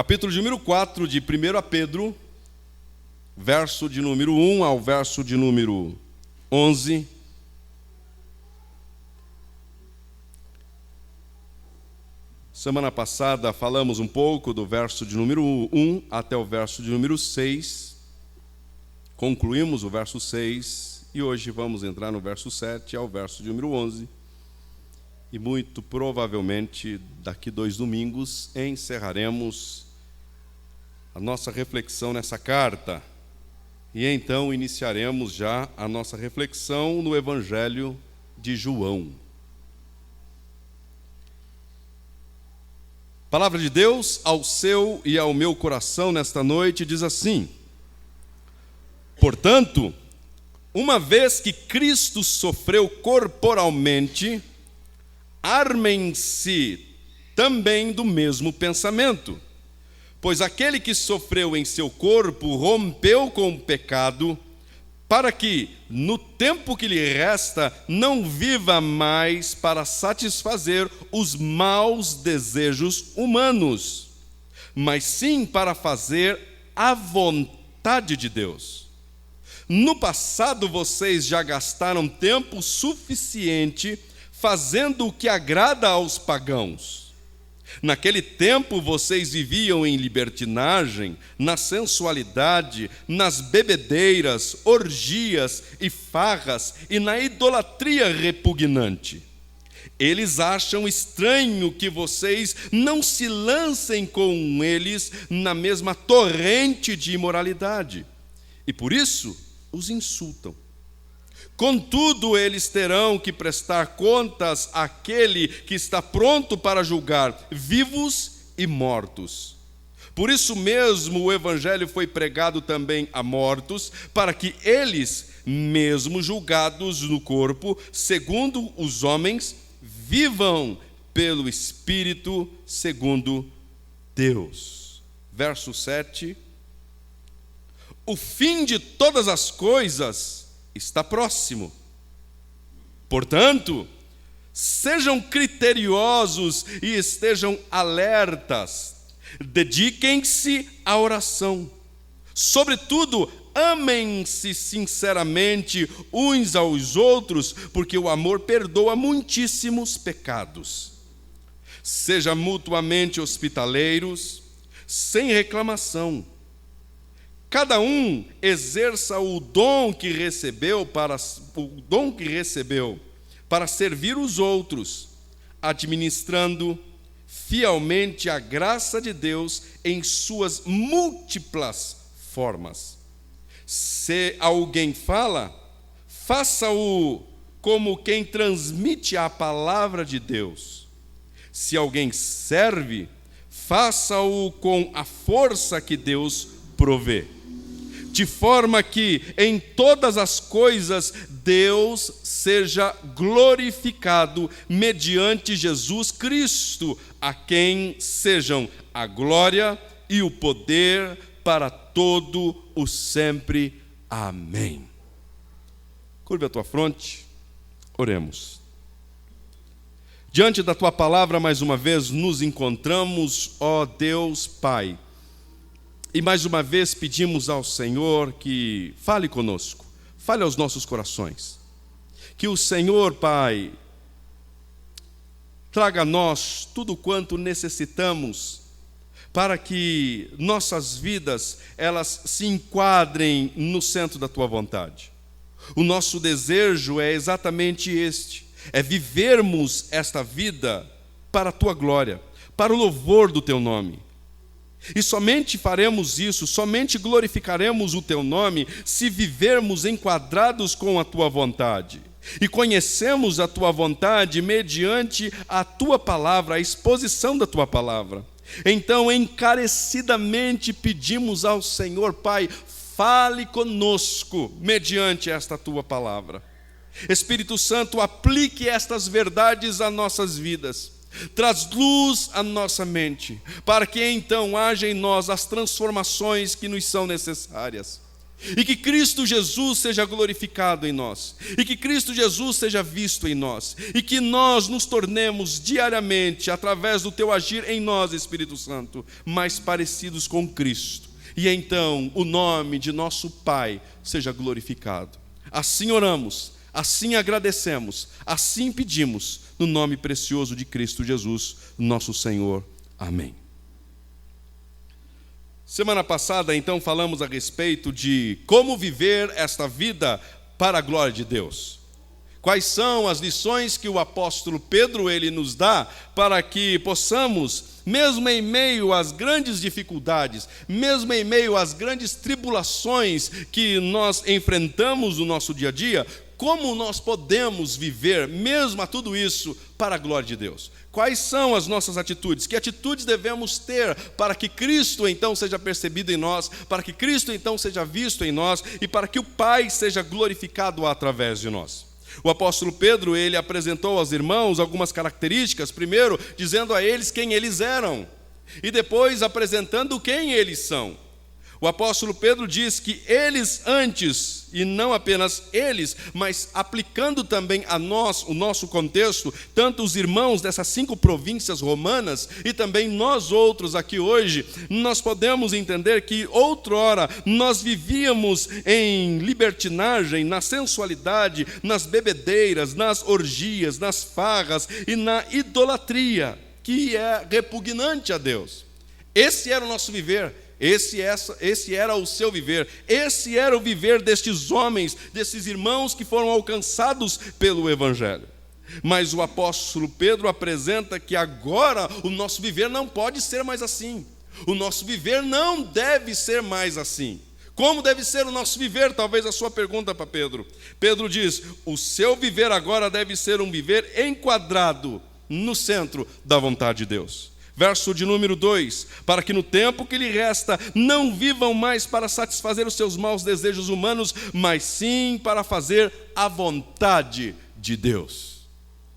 capítulo de número 4 de 1 Pedro, verso de número 1 ao verso de número 11. Semana passada falamos um pouco do verso de número 1 até o verso de número 6. Concluímos o verso 6 e hoje vamos entrar no verso 7 ao verso de número 11. E muito provavelmente, daqui 2 domingos, encerraremos a nossa reflexão nessa carta. E então iniciaremos já a nossa reflexão no Evangelho de João. A palavra de Deus ao seu e ao meu coração nesta noite diz assim: portanto, uma vez que Cristo sofreu corporalmente, armem-se também do mesmo pensamento, pois aquele que sofreu em seu corpo rompeu com o pecado, para que, no tempo que lhe resta, não viva mais para satisfazer os maus desejos humanos, mas sim para fazer a vontade de Deus. No passado vocês já gastaram tempo suficiente fazendo o que agrada aos pagãos. Naquele tempo vocês viviam em libertinagem, na sensualidade, nas bebedeiras, orgias e farras e na idolatria repugnante. Eles acham estranho que vocês não se lancem com eles na mesma torrente de imoralidade, e por isso os insultam. Contudo, eles terão que prestar contas àquele que está pronto para julgar vivos e mortos. Por isso mesmo o Evangelho foi pregado também a mortos, para que eles, mesmo julgados no corpo, segundo os homens, vivam pelo Espírito segundo Deus. Verso 7. O fim de todas as coisas está próximo. Portanto, sejam criteriosos e estejam alertas. Dediquem-se à oração. Sobretudo, amem-se sinceramente uns aos outros, porque o amor perdoa muitíssimos pecados. Sejam mutuamente hospitaleiros, sem reclamação. Cada um exerça o dom que recebeu para servir os outros, administrando fielmente a graça de Deus em suas múltiplas formas. Se alguém fala, faça-o como quem transmite a palavra de Deus. Se alguém serve, faça-o com a força que Deus provê, de forma que em todas as coisas Deus seja glorificado mediante Jesus Cristo, a quem sejam a glória e o poder para todo o sempre. Amém. Curva a tua fronte, oremos. Diante da tua palavra, mais uma vez, nos encontramos, ó Deus Pai. E mais uma vez pedimos ao Senhor que fale conosco, fale aos nossos corações. Que o Senhor, Pai, traga a nós tudo quanto necessitamos para que nossas vidas, elas se enquadrem no centro da Tua vontade. O nosso desejo é exatamente este, é vivermos esta vida para a Tua glória, para o louvor do Teu nome. E somente faremos isso, somente glorificaremos o Teu nome se vivermos enquadrados com a Tua vontade. E conhecemos a Tua vontade mediante a Tua palavra, a exposição da Tua palavra. Então, encarecidamente pedimos ao Senhor, Pai, fale conosco mediante esta Tua palavra. Espírito Santo, aplique estas verdades às nossas vidas. Traz luz à nossa mente, para que então haja em nós as transformações que nos são necessárias. E que Cristo Jesus seja glorificado em nós. E que Cristo Jesus seja visto em nós. E que nós nos tornemos diariamente, através do teu agir em nós, Espírito Santo, mais parecidos com Cristo. E então o nome de nosso Pai seja glorificado. Assim oramos, assim agradecemos, assim pedimos, no nome precioso de Cristo Jesus, nosso Senhor. Amém. Semana passada, então, falamos a respeito de como viver esta vida para a glória de Deus. Quais são as lições que o apóstolo Pedro ele nos dá para que possamos, mesmo em meio às grandes dificuldades, mesmo em meio às grandes tribulações que nós enfrentamos no nosso dia a dia, como nós podemos viver, mesmo a tudo isso, para a glória de Deus? Quais são as nossas atitudes? Que atitudes devemos ter para que Cristo então seja percebido em nós, para que Cristo então seja visto em nós e para que o Pai seja glorificado através de nós? O apóstolo Pedro, ele apresentou aos irmãos algumas características, primeiro dizendo a eles quem eles eram e depois apresentando quem eles são. O apóstolo Pedro diz que eles antes, e não apenas eles, mas aplicando também a nós, o nosso contexto, tanto os irmãos dessas 5 províncias romanas e também nós outros aqui hoje, nós podemos entender que outrora nós vivíamos em libertinagem, na sensualidade, nas bebedeiras, nas orgias, nas farras e na idolatria, que é repugnante a Deus. Esse era o nosso viver. Esse era o seu viver, esse era o viver destes homens, desses irmãos que foram alcançados pelo Evangelho. Mas o apóstolo Pedro apresenta que agora o nosso viver não pode ser mais assim. O nosso viver não deve ser mais assim. Como deve ser o nosso viver? Talvez a sua pergunta para Pedro. Pedro diz, o seu viver agora deve ser um viver enquadrado no centro da vontade de Deus. Verso de número 2, para que no tempo que lhe resta, não vivam mais para satisfazer os seus maus desejos humanos, mas sim para fazer a vontade de Deus.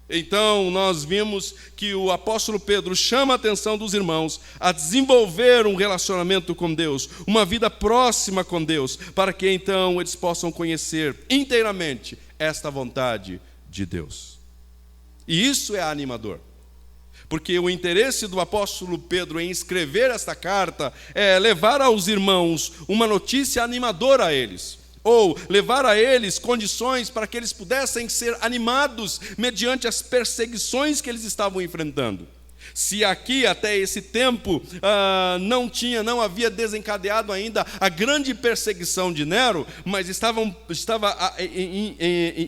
Então, nós vimos que o apóstolo Pedro chama a atenção dos irmãos a desenvolver um relacionamento com Deus, uma vida próxima com Deus, para que então eles possam conhecer inteiramente esta vontade de Deus. E isso é animador. Porque o interesse do apóstolo Pedro em escrever esta carta é levar aos irmãos uma notícia animadora a eles, ou levar a eles condições para que eles pudessem ser animados mediante as perseguições que eles estavam enfrentando. Se aqui até esse tempo não havia desencadeado ainda a grande perseguição de Nero, mas estava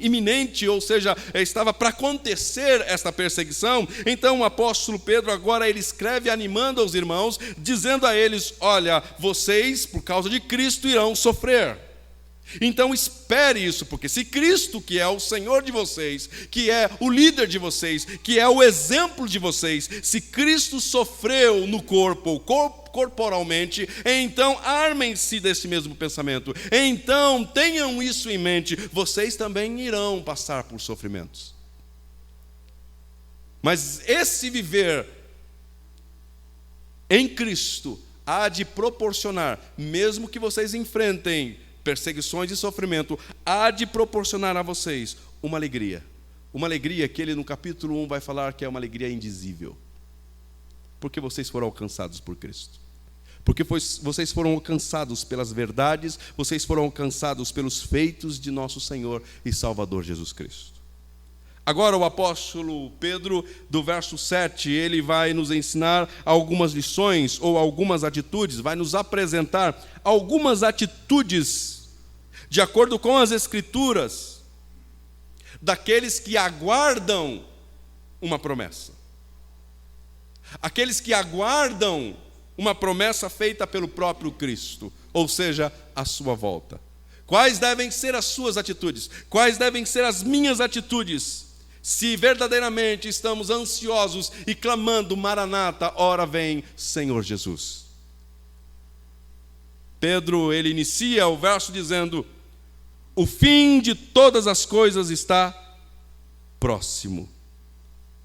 iminente, ou seja, estava para acontecer esta perseguição, então o apóstolo Pedro agora ele escreve animando aos irmãos, dizendo a eles, olha, vocês por causa de Cristo irão sofrer. Então espere isso, porque se Cristo, que é o Senhor de vocês, que é o líder de vocês, que é o exemplo de vocês, se Cristo sofreu no corpo, corporalmente, então armem-se desse mesmo pensamento, então tenham isso em mente, vocês também irão passar por sofrimentos. Mas esse viver em Cristo há de proporcionar, mesmo que vocês enfrentem perseguições e sofrimento, há de proporcionar a vocês uma alegria que ele no capítulo 1 vai falar que é uma alegria indizível, porque vocês foram alcançados por Cristo, porque vocês foram alcançados pelas verdades, vocês foram alcançados pelos feitos de nosso Senhor e Salvador Jesus Cristo. Agora o apóstolo Pedro, do verso 7, ele vai nos ensinar algumas lições ou algumas atitudes, vai nos apresentar algumas atitudes de acordo com as Escrituras, daqueles que aguardam uma promessa. Aqueles que aguardam uma promessa feita pelo próprio Cristo, ou seja, a sua volta. Quais devem ser as suas atitudes? Quais devem ser as minhas atitudes? Se verdadeiramente estamos ansiosos e clamando, Maranata, ora vem, Senhor Jesus. Pedro, ele inicia o verso dizendo, o fim de todas as coisas está próximo.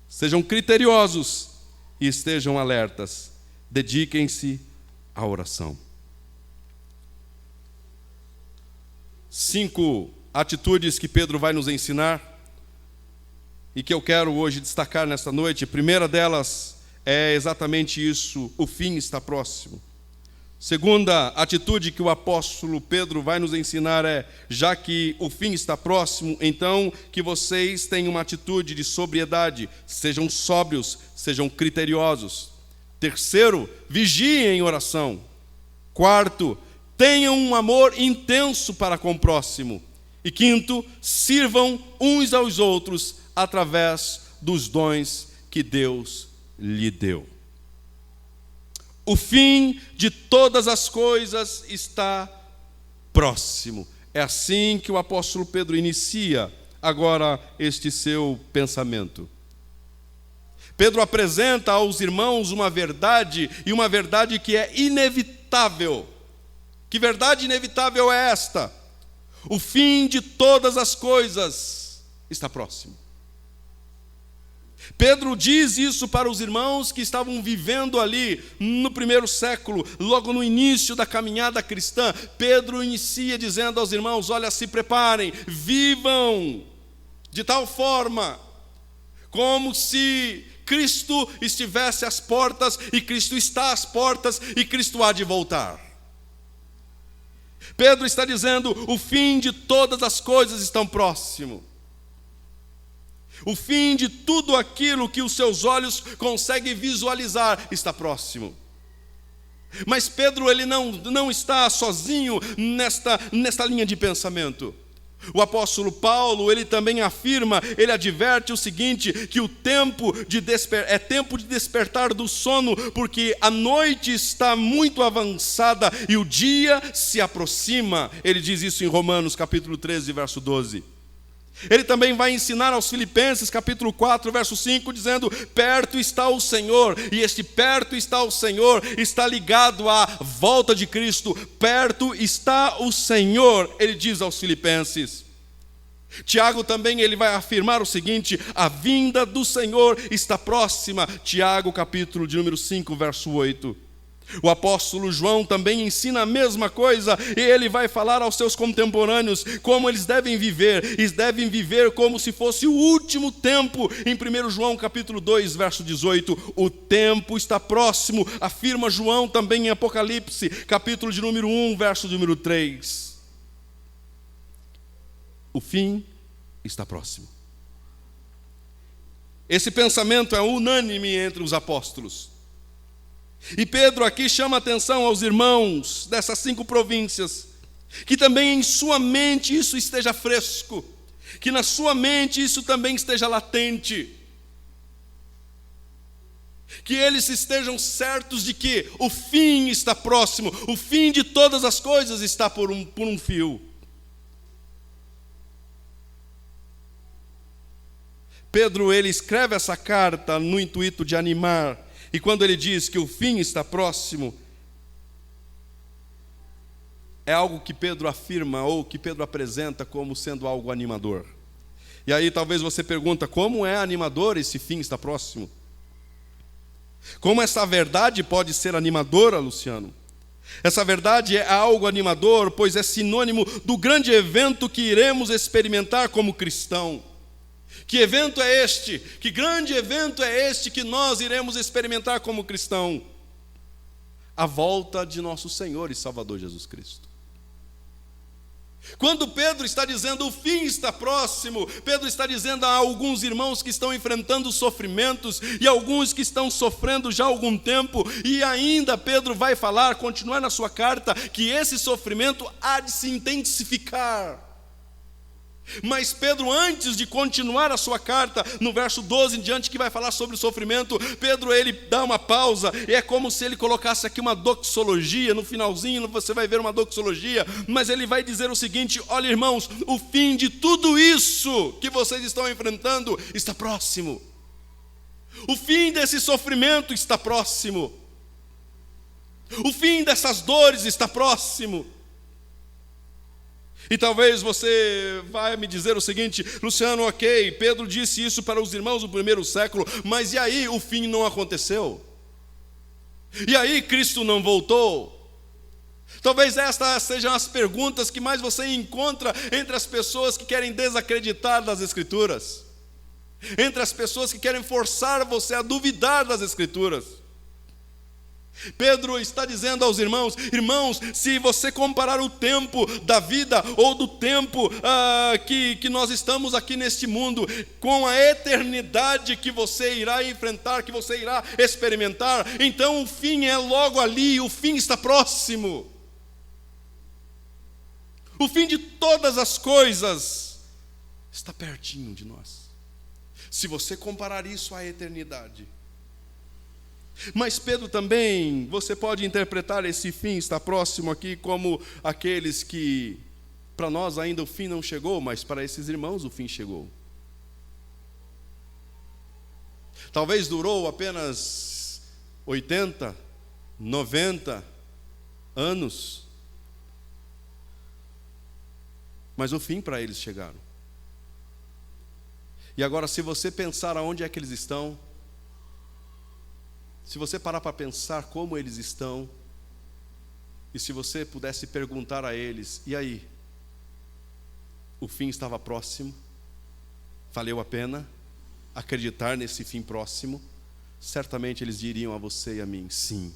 Sejam criteriosos e estejam alertas. Dediquem-se à oração. 5 atitudes que Pedro vai nos ensinar e que eu quero hoje destacar nesta noite. A primeira delas é exatamente isso: o fim está próximo. Segunda atitude que o apóstolo Pedro vai nos ensinar é: já que o fim está próximo, então que vocês tenham uma atitude de sobriedade, sejam sóbrios, sejam criteriosos. Terceiro, vigiem em oração. Quarto, tenham um amor intenso para com o próximo. E quinto, sirvam uns aos outros através dos dons que Deus lhe deu. O fim de todas as coisas está próximo. É assim que o apóstolo Pedro inicia agora este seu pensamento. Pedro apresenta aos irmãos uma verdade, e uma verdade que é inevitável. Que verdade inevitável é esta? O fim de todas as coisas está próximo. Pedro diz isso para os irmãos que estavam vivendo ali no primeiro século, logo no início da caminhada cristã. Pedro inicia dizendo aos irmãos: olha, se preparem, vivam de tal forma como se Cristo estivesse às portas, e Cristo está às portas, e Cristo há de voltar. Pedro está dizendo: o fim de todas as coisas está próximo. O fim de tudo aquilo que os seus olhos conseguem visualizar está próximo. Mas Pedro, ele não está sozinho nesta linha de pensamento. O apóstolo Paulo, ele também afirma, ele adverte o seguinte, que o tempo é tempo de despertar do sono, porque a noite está muito avançada e o dia se aproxima. Ele diz isso em Romanos capítulo 13, verso 12. Ele também vai ensinar aos Filipenses, capítulo 4, verso 5, dizendo: perto está o Senhor, e este perto está o Senhor está ligado à volta de Cristo. Perto está o Senhor, ele diz aos Filipenses. Tiago também, ele vai afirmar o seguinte: a vinda do Senhor está próxima. Tiago, capítulo de número 5, verso 8. O apóstolo João também ensina a mesma coisa, e ele vai falar aos seus contemporâneos como eles devem viver. Eles devem viver como se fosse o último tempo. Em 1 João capítulo 2, verso 18, o tempo está próximo, afirma João também em Apocalipse, capítulo de número 1, verso de número 3. O fim está próximo. Esse pensamento é unânime entre os apóstolos. E Pedro aqui chama a atenção aos irmãos dessas 5 províncias, que também em sua mente isso esteja fresco, que na sua mente isso também esteja latente, que eles estejam certos de que o fim está próximo, o fim de todas as coisas está por um fio. Pedro, ele escreve essa carta no intuito de animar. E quando ele diz que o fim está próximo, é algo que Pedro afirma, ou que Pedro apresenta como sendo algo animador. E aí talvez você pergunta: como é animador esse fim está próximo? Como essa verdade pode ser animadora, Luciano? Essa verdade é algo animador, pois é sinônimo do grande evento que iremos experimentar como cristão. Que evento é este? Que grande evento é este que nós iremos experimentar como cristão? A volta de nosso Senhor e Salvador Jesus Cristo. Quando Pedro está dizendo o fim está próximo, Pedro está dizendo a alguns irmãos que estão enfrentando sofrimentos e alguns que estão sofrendo já há algum tempo, e ainda Pedro vai falar, continuar na sua carta, que esse sofrimento há de se intensificar. Mas Pedro, antes de continuar a sua carta, no verso 12 em diante, que vai falar sobre o sofrimento, Pedro, ele dá uma pausa, e é como se ele colocasse aqui uma doxologia, no finalzinho você vai ver uma doxologia, mas ele vai dizer o seguinte: olha, irmãos, o fim de tudo isso que vocês estão enfrentando está próximo. O fim desse sofrimento está próximo. O fim dessas dores está próximo. E talvez você vai me dizer o seguinte: Luciano, ok, Pedro disse isso para os irmãos do primeiro século, mas e aí o fim não aconteceu? E aí Cristo não voltou? Talvez estas sejam as perguntas que mais você encontra entre as pessoas que querem desacreditar das Escrituras, entre as pessoas que querem forçar você a duvidar das Escrituras. Pedro está dizendo aos irmãos: irmãos, se você comparar o tempo da vida ou do tempo que nós estamos aqui neste mundo com a eternidade que você irá enfrentar, que você irá experimentar, então o fim é logo ali, o fim está próximo. O fim de todas as coisas está pertinho de nós, se você comparar isso à eternidade. Mas Pedro também, você pode interpretar esse fim está próximo aqui como aqueles que, para nós ainda o fim não chegou, mas para esses irmãos o fim chegou. Talvez durou apenas 80, 90 anos, mas o fim para eles chegaram. E agora, se você pensar aonde é que eles estão, se você parar para pensar como eles estão, e se você pudesse perguntar a eles: e aí? O fim estava próximo? Valeu a pena acreditar nesse fim próximo? Certamente eles diriam a você e a mim: sim,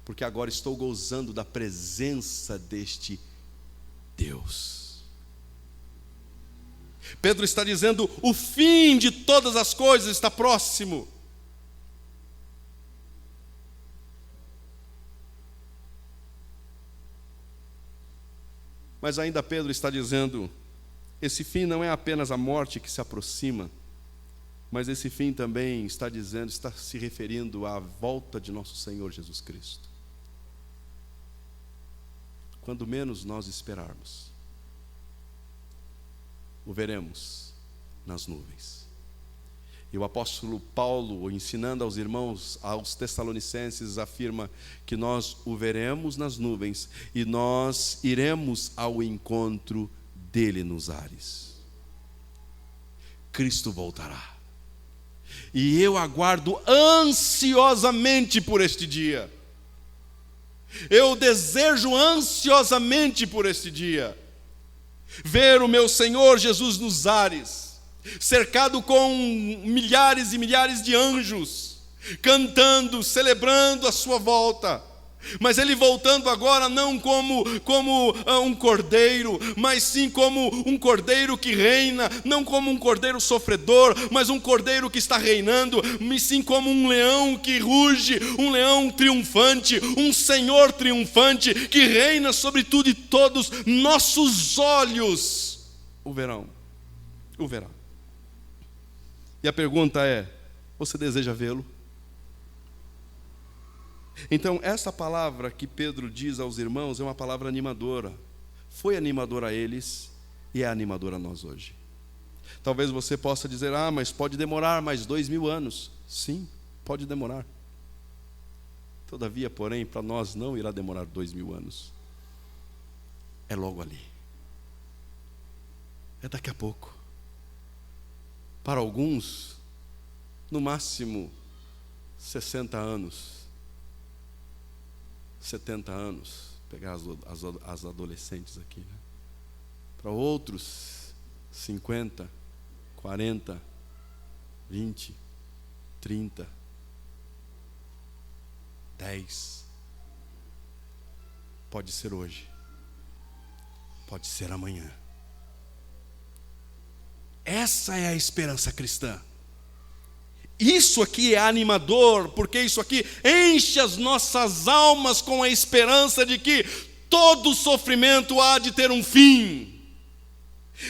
porque agora estou gozando da presença deste Deus. Pedro está dizendo: o fim de todas as coisas está próximo. Mas ainda Pedro está dizendo: esse fim não é apenas a morte que se aproxima, mas esse fim também está se referindo à volta de nosso Senhor Jesus Cristo. Quando menos nós esperarmos, o veremos nas nuvens. E o apóstolo Paulo, ensinando aos irmãos, aos Tessalonicenses, afirma que nós o veremos nas nuvens e nós iremos ao encontro dele nos ares. Cristo voltará. E eu aguardo ansiosamente por este dia. Eu desejo ansiosamente por este dia ver o meu Senhor Jesus nos ares, cercado com milhares e milhares de anjos, cantando, celebrando a sua volta. Mas ele voltando agora não como um cordeiro, mas sim como um cordeiro que reina, não como um cordeiro sofredor, mas um cordeiro que está reinando, mas sim como um leão que ruge, um leão triunfante, um Senhor triunfante, que reina sobre tudo e todos. Nossos olhos o verão. E a pergunta é: você deseja vê-lo? Então, essa palavra que Pedro diz aos irmãos é uma palavra animadora. Foi animadora a eles e é animadora a nós hoje. Talvez você possa dizer: mas pode demorar mais 2000 anos. Sim, pode demorar. Todavia, porém, para nós não irá demorar 2000 anos. É logo ali. É daqui a pouco. Para alguns, no máximo 60 anos. 70 anos, pegar as adolescentes aqui, né? Para outros, 50, 40, 20, 30, 10. Pode ser hoje, pode ser amanhã. Essa é a esperança cristã. Isso aqui é animador, porque isso aqui enche as nossas almas com a esperança de que todo sofrimento há de ter um fim.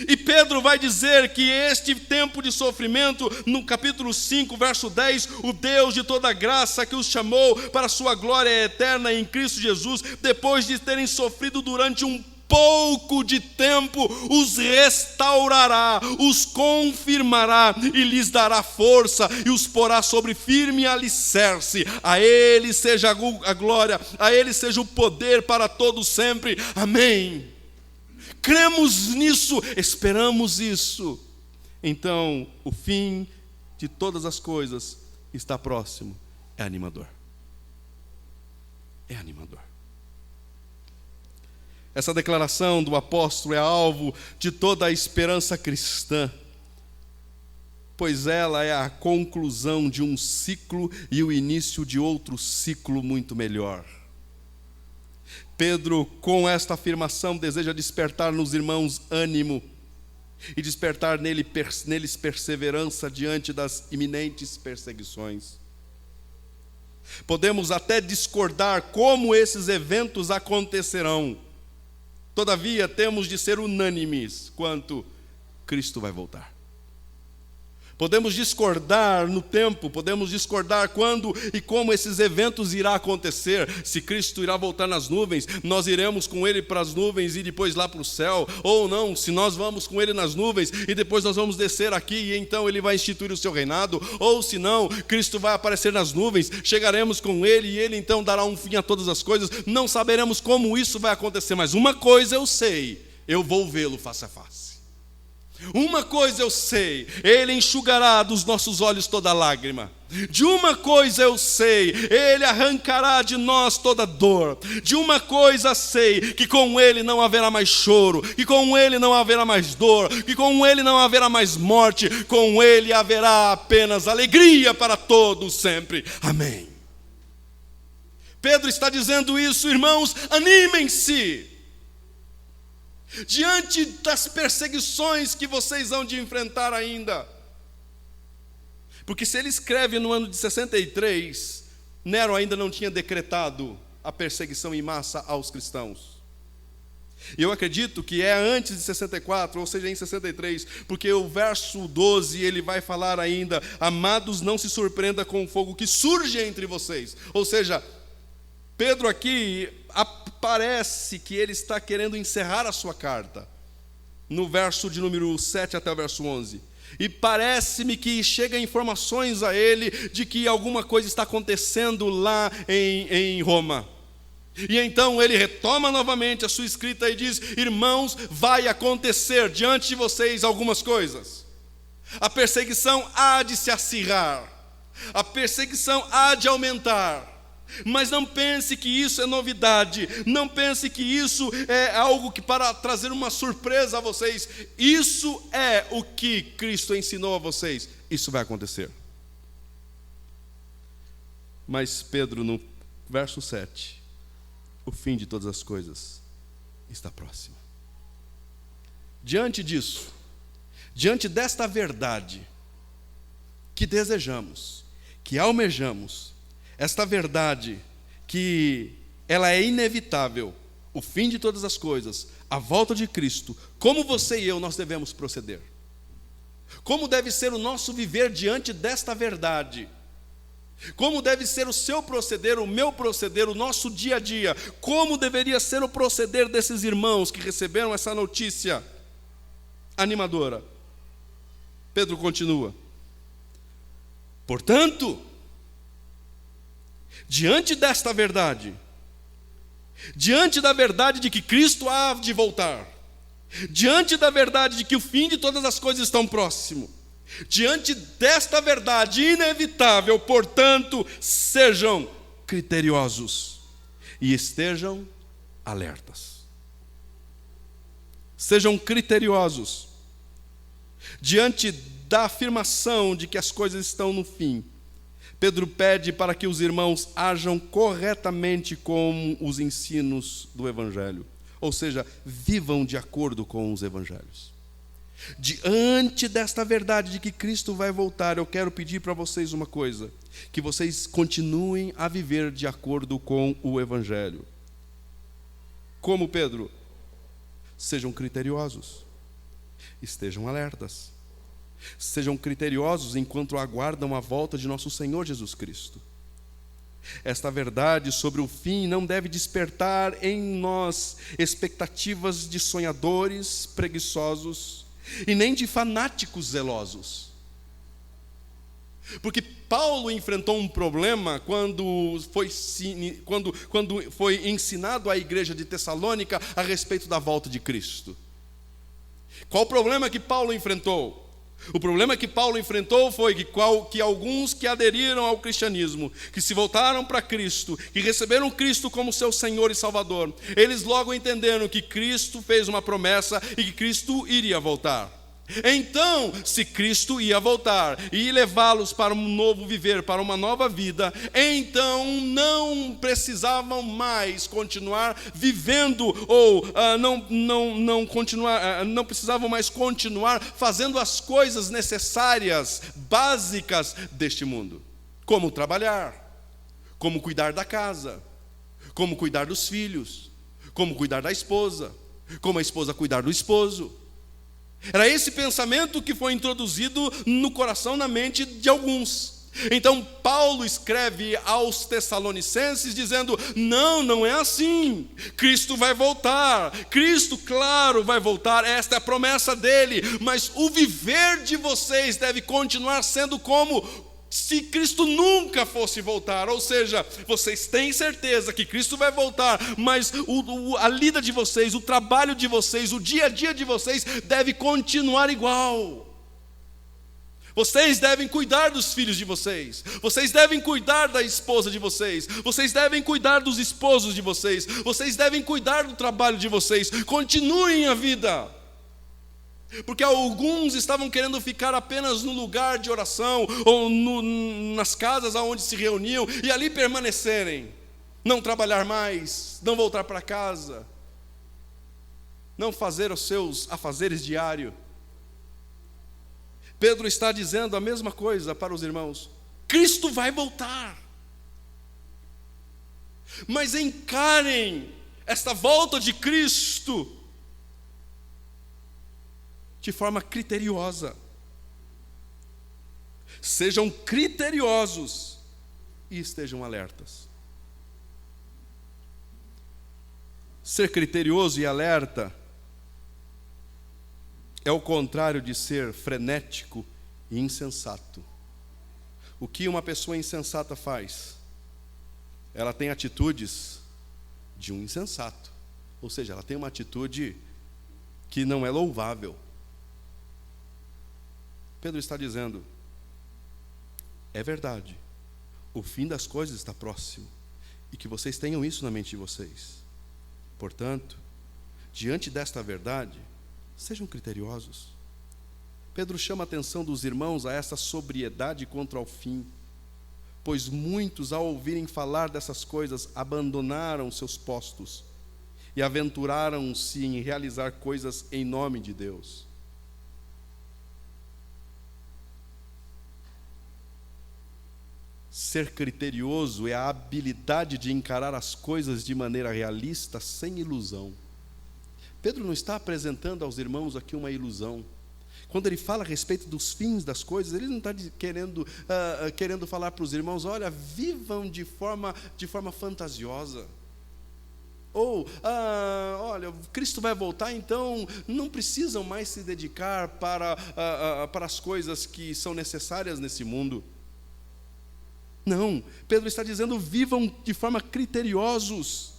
E Pedro vai dizer que este tempo de sofrimento, no capítulo 5, verso 10, o Deus de toda graça que os chamou para a sua glória eterna em Cristo Jesus, depois de terem sofrido durante um pouco de tempo, os restaurará, os confirmará e lhes dará força e os porá sobre firme alicerce. A Ele seja a glória, a Ele seja o poder para todos sempre. Amém. Cremos nisso, esperamos isso. Então, o fim de todas as coisas está próximo. É animador. É animador. Essa declaração do apóstolo é alvo de toda a esperança cristã, pois ela é a conclusão de um ciclo e o início de outro ciclo muito melhor. Pedro, com esta afirmação, deseja despertar nos irmãos ânimo e despertar neles perseverança diante das iminentes perseguições. Podemos até discordar como esses eventos acontecerão, todavia temos de ser unânimes quanto Cristo vai voltar. Podemos discordar no tempo, podemos discordar quando e como esses eventos irão acontecer. Se Cristo irá voltar nas nuvens, nós iremos com Ele para as nuvens e depois lá para o céu. Ou não, se nós vamos com Ele nas nuvens e depois nós vamos descer aqui e então Ele vai instituir o seu reinado. Ou se não, Cristo vai aparecer nas nuvens, chegaremos com Ele e Ele então dará um fim a todas as coisas. Não saberemos como isso vai acontecer, mas uma coisa eu sei, eu vou vê-lo face a face. Uma coisa eu sei, Ele enxugará dos nossos olhos toda lágrima. De uma coisa eu sei, Ele arrancará de nós toda dor. De uma coisa sei, que com Ele não haverá mais choro, que com Ele não haverá mais dor, que com Ele não haverá mais morte, com Ele haverá apenas alegria para todos sempre. Amém. Pedro está dizendo isso, irmãos, animem-se. Diante das perseguições que vocês hão de enfrentar ainda. Porque se ele escreve no ano de 63, Nero ainda não tinha decretado a perseguição em massa aos cristãos. E eu acredito que é antes de 64, ou seja, em 63, porque o verso 12 ele vai falar ainda: amados, não se surpreenda com o fogo que surge entre vocês. Ou seja, Pedro aqui parece que ele está querendo encerrar a sua carta, no verso de número 7 até o verso 11. E parece-me que chega informações a ele de que alguma coisa está acontecendo lá em Roma. E então ele retoma novamente a sua escrita e diz: irmãos, vai acontecer diante de vocês algumas coisas. A perseguição há de se acirrar, a perseguição há de aumentar. Mas não pense que isso é novidade, não pense que isso é algo que para trazer uma surpresa a vocês. Isso é o que Cristo ensinou a vocês, isso vai acontecer. Mas Pedro, no verso 7, o fim de todas as coisas está próximo. Diante disso, diante desta verdade que desejamos, que almejamos, esta verdade que ela é inevitável, o fim de todas as coisas, a volta de Cristo, como você e eu nós devemos proceder? Como deve ser o nosso viver diante desta verdade? Como deve ser o seu proceder, o meu proceder, o nosso dia a dia? Como deveria ser o proceder desses irmãos que receberam essa notícia animadora? Pedro continua: portanto, diante desta verdade, diante da verdade de que Cristo há de voltar, diante da verdade de que o fim de todas as coisas estão próximo, diante desta verdade inevitável, portanto, sejam criteriosos e estejam alertas. Sejam criteriosos diante da afirmação de que as coisas estão no fim. Pedro pede para que os irmãos ajam corretamente com os ensinos do Evangelho, ou seja, vivam de acordo com os Evangelhos. Diante desta verdade de que Cristo vai voltar, eu quero pedir para vocês uma coisa: que vocês continuem a viver de acordo com o Evangelho. Como Pedro? Sejam criteriosos, estejam alertas. Sejam criteriosos enquanto aguardam a volta de nosso Senhor Jesus Cristo. Esta verdade sobre o fim não deve despertar em nós expectativas de sonhadores preguiçosos e nem de fanáticos zelosos. Porque Paulo enfrentou um problema quando foi ensinado à igreja de Tessalônica a respeito da volta de Cristo. Qual o problema que Paulo enfrentou? O problema que Paulo enfrentou foi que alguns que aderiram ao cristianismo, que se voltaram para Cristo, que receberam Cristo como seu Senhor e Salvador, eles logo entenderam que Cristo fez uma promessa e que Cristo iria voltar. Então, se Cristo ia voltar e levá-los para um novo viver, para uma nova vida, então não precisavam mais continuar vivendo, ou não precisavam mais continuar fazendo as coisas necessárias, básicas deste mundo, como trabalhar, como cuidar da casa, como cuidar dos filhos, como cuidar da esposa, como a esposa cuidar do esposo. Era esse pensamento que foi introduzido no coração, na mente de alguns. Então Paulo escreve aos Tessalonicenses dizendo: não é assim. Cristo vai voltar. Cristo, claro, vai voltar. Esta é a promessa dele. Mas o viver de vocês deve continuar sendo como se Cristo nunca fosse voltar. Ou seja, vocês têm certeza que Cristo vai voltar, mas a lida de vocês, o trabalho de vocês, o dia a dia de vocês deve continuar igual. Vocês devem cuidar dos filhos de vocês, vocês devem cuidar da esposa de vocês, vocês devem cuidar dos esposos de vocês, vocês devem cuidar do trabalho de vocês. Continuem a vida. Porque alguns estavam querendo ficar apenas no lugar de oração, ou nas casas onde se reuniam, e ali permanecerem, não trabalhar mais, não voltar para casa, não fazer os seus afazeres diários. Pedro está dizendo a mesma coisa para os irmãos: Cristo vai voltar, mas encarem esta volta de Cristo de forma criteriosa. Sejam criteriosos e estejam alertas. Ser criterioso e alerta é o contrário de ser frenético e insensato. O que uma pessoa insensata faz? Ela tem atitudes de um insensato. Ou seja, ela tem uma atitude que não é louvável. Pedro está dizendo: é verdade, o fim das coisas está próximo, e que vocês tenham isso na mente de vocês. Portanto, diante desta verdade, sejam criteriosos. Pedro chama a atenção dos irmãos a essa sobriedade contra o fim, pois muitos, ao ouvirem falar dessas coisas, abandonaram seus postos e aventuraram-se em realizar coisas em nome de Deus. Ser criterioso é a habilidade de encarar as coisas de maneira realista, sem ilusão. Pedro não está apresentando aos irmãos aqui uma ilusão. Quando ele fala a respeito dos fins das coisas, ele não está querendo falar para os irmãos: olha, vivam de forma fantasiosa. Ou, olha, Cristo vai voltar, então não precisam mais se dedicar para as coisas que são necessárias nesse mundo. Não, Pedro está dizendo: vivam de forma criteriosos.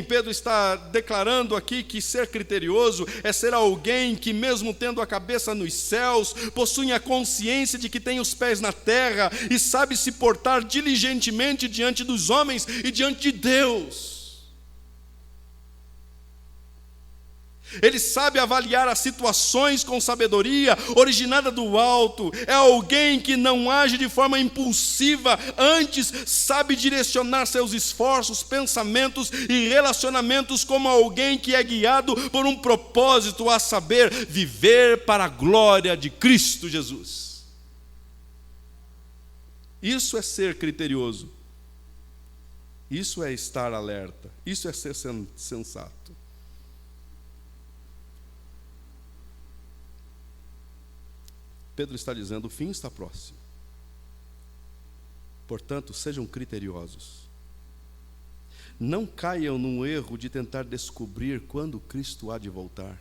Pedro está declarando aqui que ser criterioso é ser alguém que, mesmo tendo a cabeça nos céus, possui a consciência de que tem os pés na terra e sabe se portar diligentemente diante dos homens e diante de Deus. Ele sabe avaliar as situações com sabedoria originada do alto. É alguém que não age de forma impulsiva, antes sabe direcionar seus esforços, pensamentos e relacionamentos como alguém que é guiado por um propósito, a saber, viver para a glória de Cristo Jesus. Isso é ser criterioso. Isso é estar alerta. Isso é ser sensato. Pedro está dizendo: o fim está próximo. Portanto, sejam criteriosos. Não caiam no erro de tentar descobrir quando Cristo há de voltar.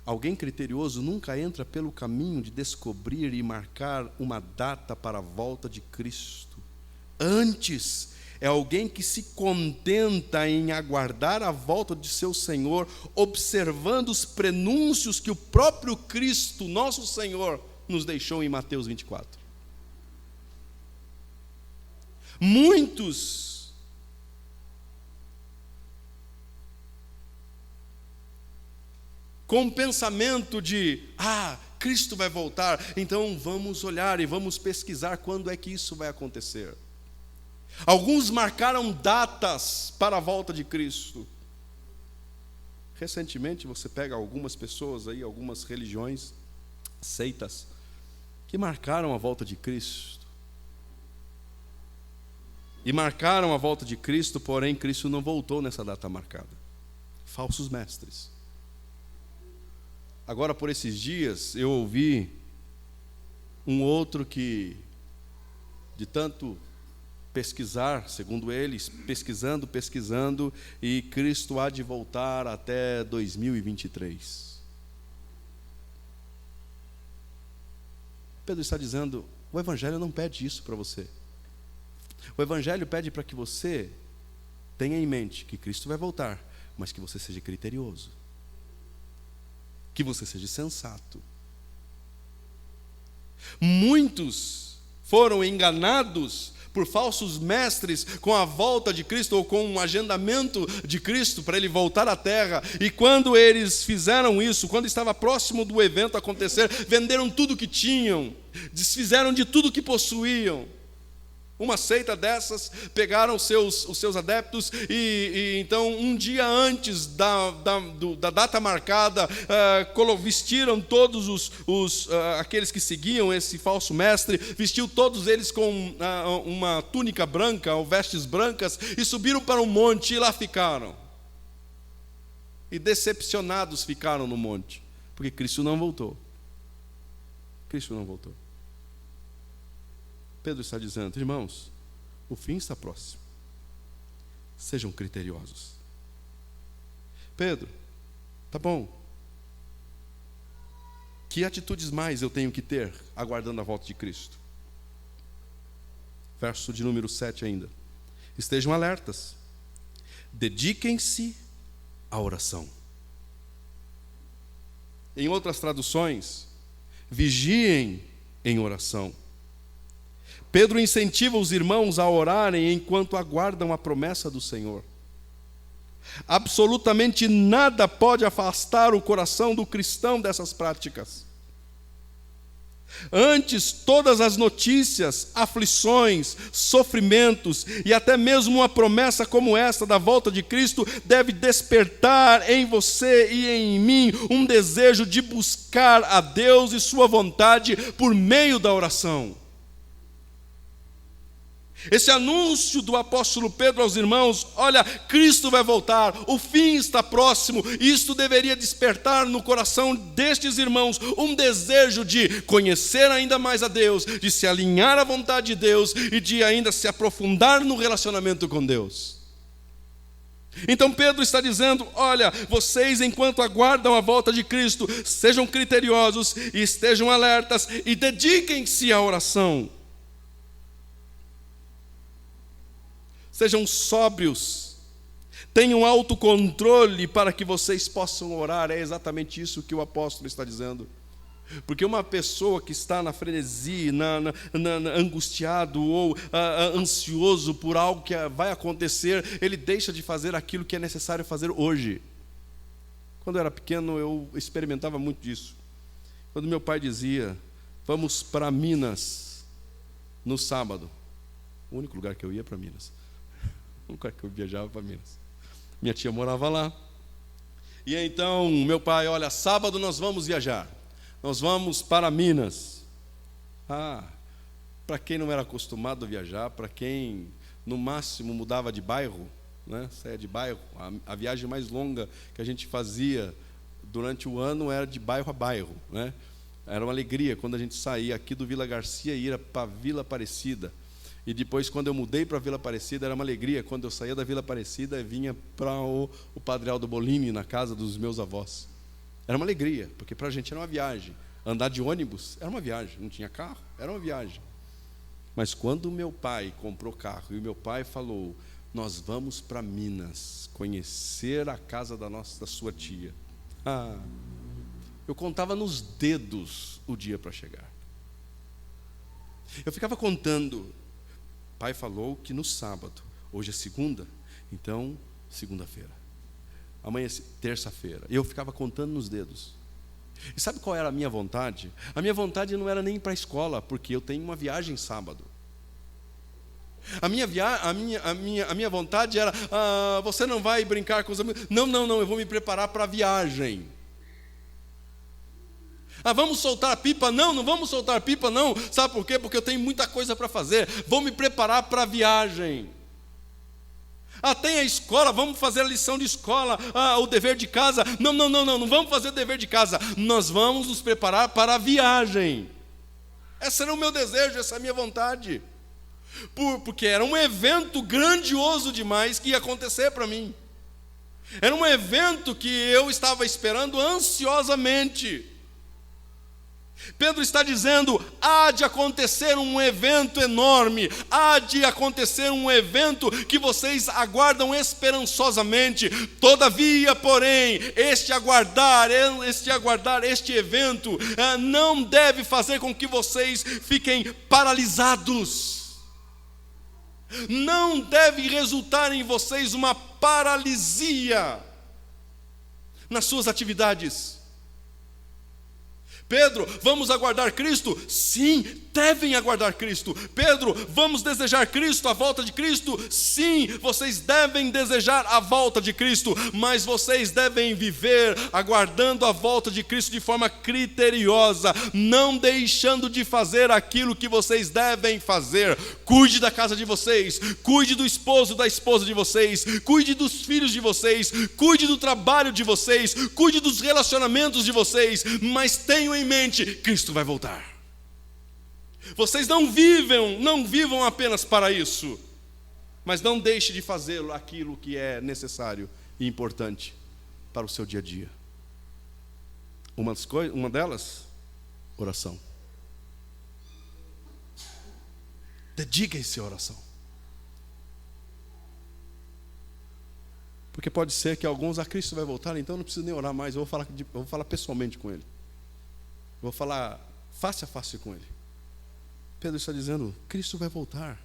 Alguém criterioso nunca entra pelo caminho de descobrir e marcar uma data para a volta de Cristo. Antes, é alguém que se contenta em aguardar a volta de seu Senhor, observando os prenúncios que o próprio Cristo, nosso Senhor, nos deixou em Mateus 24. Muitos com o pensamento de, Cristo vai voltar, então vamos olhar e vamos pesquisar quando é que isso vai acontecer. Alguns marcaram datas para a volta de Cristo. Recentemente você pega algumas pessoas aí, algumas religiões, seitas, que marcaram a volta de Cristo. E marcaram a volta de Cristo, porém Cristo não voltou nessa data marcada. Falsos mestres. Agora, por esses dias, eu ouvi um outro que, de tanto pesquisar, segundo eles, pesquisando, e Cristo há de voltar até 2023. Pedro está dizendo, o Evangelho não pede isso para você. O Evangelho pede para que você tenha em mente que Cristo vai voltar, mas que você seja criterioso, que você seja sensato. Muitos foram enganados por falsos mestres com a volta de Cristo, ou com um agendamento de Cristo para Ele voltar à terra, e quando eles fizeram isso, quando estava próximo do evento acontecer, venderam tudo que tinham, desfizeram de tudo que possuíam. Uma seita dessas, pegaram os seus adeptos e então, um dia antes da data marcada, vestiram todos aqueles que seguiam esse falso mestre, vestiu todos eles com uma túnica branca, ou vestes brancas, e subiram para um monte e lá ficaram. E decepcionados ficaram no monte, porque Cristo não voltou. Cristo não voltou. Pedro está dizendo, irmãos, o fim está próximo. Sejam criteriosos. Pedro, tá bom. Que atitudes mais eu tenho que ter aguardando a volta de Cristo? Verso de número 7 ainda. Estejam alertas. Dediquem-se à oração. Em outras traduções, vigiem em oração. Pedro incentiva os irmãos a orarem enquanto aguardam a promessa do Senhor. Absolutamente nada pode afastar o coração do cristão dessas práticas. Antes, todas as notícias, aflições, sofrimentos e até mesmo uma promessa como esta da volta de Cristo deve despertar em você e em mim um desejo de buscar a Deus e sua vontade por meio da oração. Esse anúncio do apóstolo Pedro aos irmãos, olha, Cristo vai voltar, o fim está próximo, isto deveria despertar no coração destes irmãos um desejo de conhecer ainda mais a Deus, de se alinhar à vontade de Deus e de ainda se aprofundar no relacionamento com Deus. Então Pedro está dizendo, olha, vocês enquanto aguardam a volta de Cristo, sejam criteriosos e estejam alertas e dediquem-se à oração. Sejam sóbrios, tenham autocontrole para que vocês possam orar. É exatamente isso que o apóstolo está dizendo. Porque uma pessoa que está na frenesi, angustiado ou ansioso por algo que vai acontecer, ele deixa de fazer aquilo que é necessário fazer hoje. Quando eu era pequeno, eu experimentava muito disso. Quando meu pai dizia, vamos para Minas no sábado. O único lugar que eu ia para Minas. Nunca que eu viajava para Minas. Minha tia morava lá. E então, meu pai, olha, sábado nós vamos viajar. Nós vamos para Minas. Para quem não era acostumado a viajar, para quem no máximo mudava de bairro, né? Saia de bairro. A viagem mais longa que a gente fazia durante o ano era de bairro a bairro, né? Era uma alegria quando a gente saía aqui do Vila Garcia e ia para Vila Aparecida. E depois, quando eu mudei para a Vila Aparecida, era uma alegria. Quando eu saía da Vila Aparecida, eu vinha para o Padre Aldo Bolini, na casa dos meus avós. Era uma alegria, porque para a gente era uma viagem. Andar de ônibus era uma viagem. Não tinha carro, era uma viagem. Mas quando meu pai comprou carro e meu pai falou: nós vamos para Minas conhecer a casa da sua tia. Eu contava nos dedos o dia para chegar. Eu ficava contando. Pai falou que no sábado, hoje é segunda, então segunda-feira. Amanhã é terça-feira. Eu ficava contando nos dedos. E sabe qual era a minha vontade? A minha vontade não era nem ir para a escola, porque eu tenho uma viagem sábado. A minha vontade era: você não vai brincar com os amigos? Não, eu vou me preparar para a viagem. Vamos soltar a pipa? Não vamos soltar a pipa não. Sabe por quê? Porque eu tenho muita coisa para fazer. Vou me preparar para a viagem. Tem a escola, vamos fazer a lição de escola, o dever de casa. Não vamos fazer o dever de casa. Nós vamos nos preparar para a viagem. Esse era o meu desejo, essa é a minha vontade. Porque era um evento grandioso demais que ia acontecer para mim. Era um evento que eu estava esperando ansiosamente. Pedro está dizendo: há de acontecer um evento enorme, há de acontecer um evento que vocês aguardam esperançosamente. Todavia, porém, este evento não deve fazer com que vocês fiquem paralisados. Não deve resultar em vocês uma paralisia nas suas atividades. Pedro, vamos aguardar Cristo? Sim, devem aguardar Cristo. Pedro, vamos desejar Cristo, a volta de Cristo? Sim, vocês devem desejar a volta de Cristo, mas vocês devem viver aguardando a volta de Cristo de forma criteriosa, não deixando de fazer aquilo que vocês devem fazer. Cuide da casa de vocês, cuide do esposo, da esposa de vocês, cuide dos filhos de vocês, cuide do trabalho de vocês, cuide dos relacionamentos de vocês, mas tenham em mente: Cristo vai voltar. Vocês não vivam apenas para isso, mas não deixe de fazer aquilo que é necessário e importante para o seu dia a dia. Uma delas, oração. Dediquem-se à oração. Porque pode ser que alguns: Cristo vai voltar, então não preciso nem orar mais, eu vou falar pessoalmente com Ele. Eu vou falar face a face com Ele. Pedro está dizendo: Cristo vai voltar,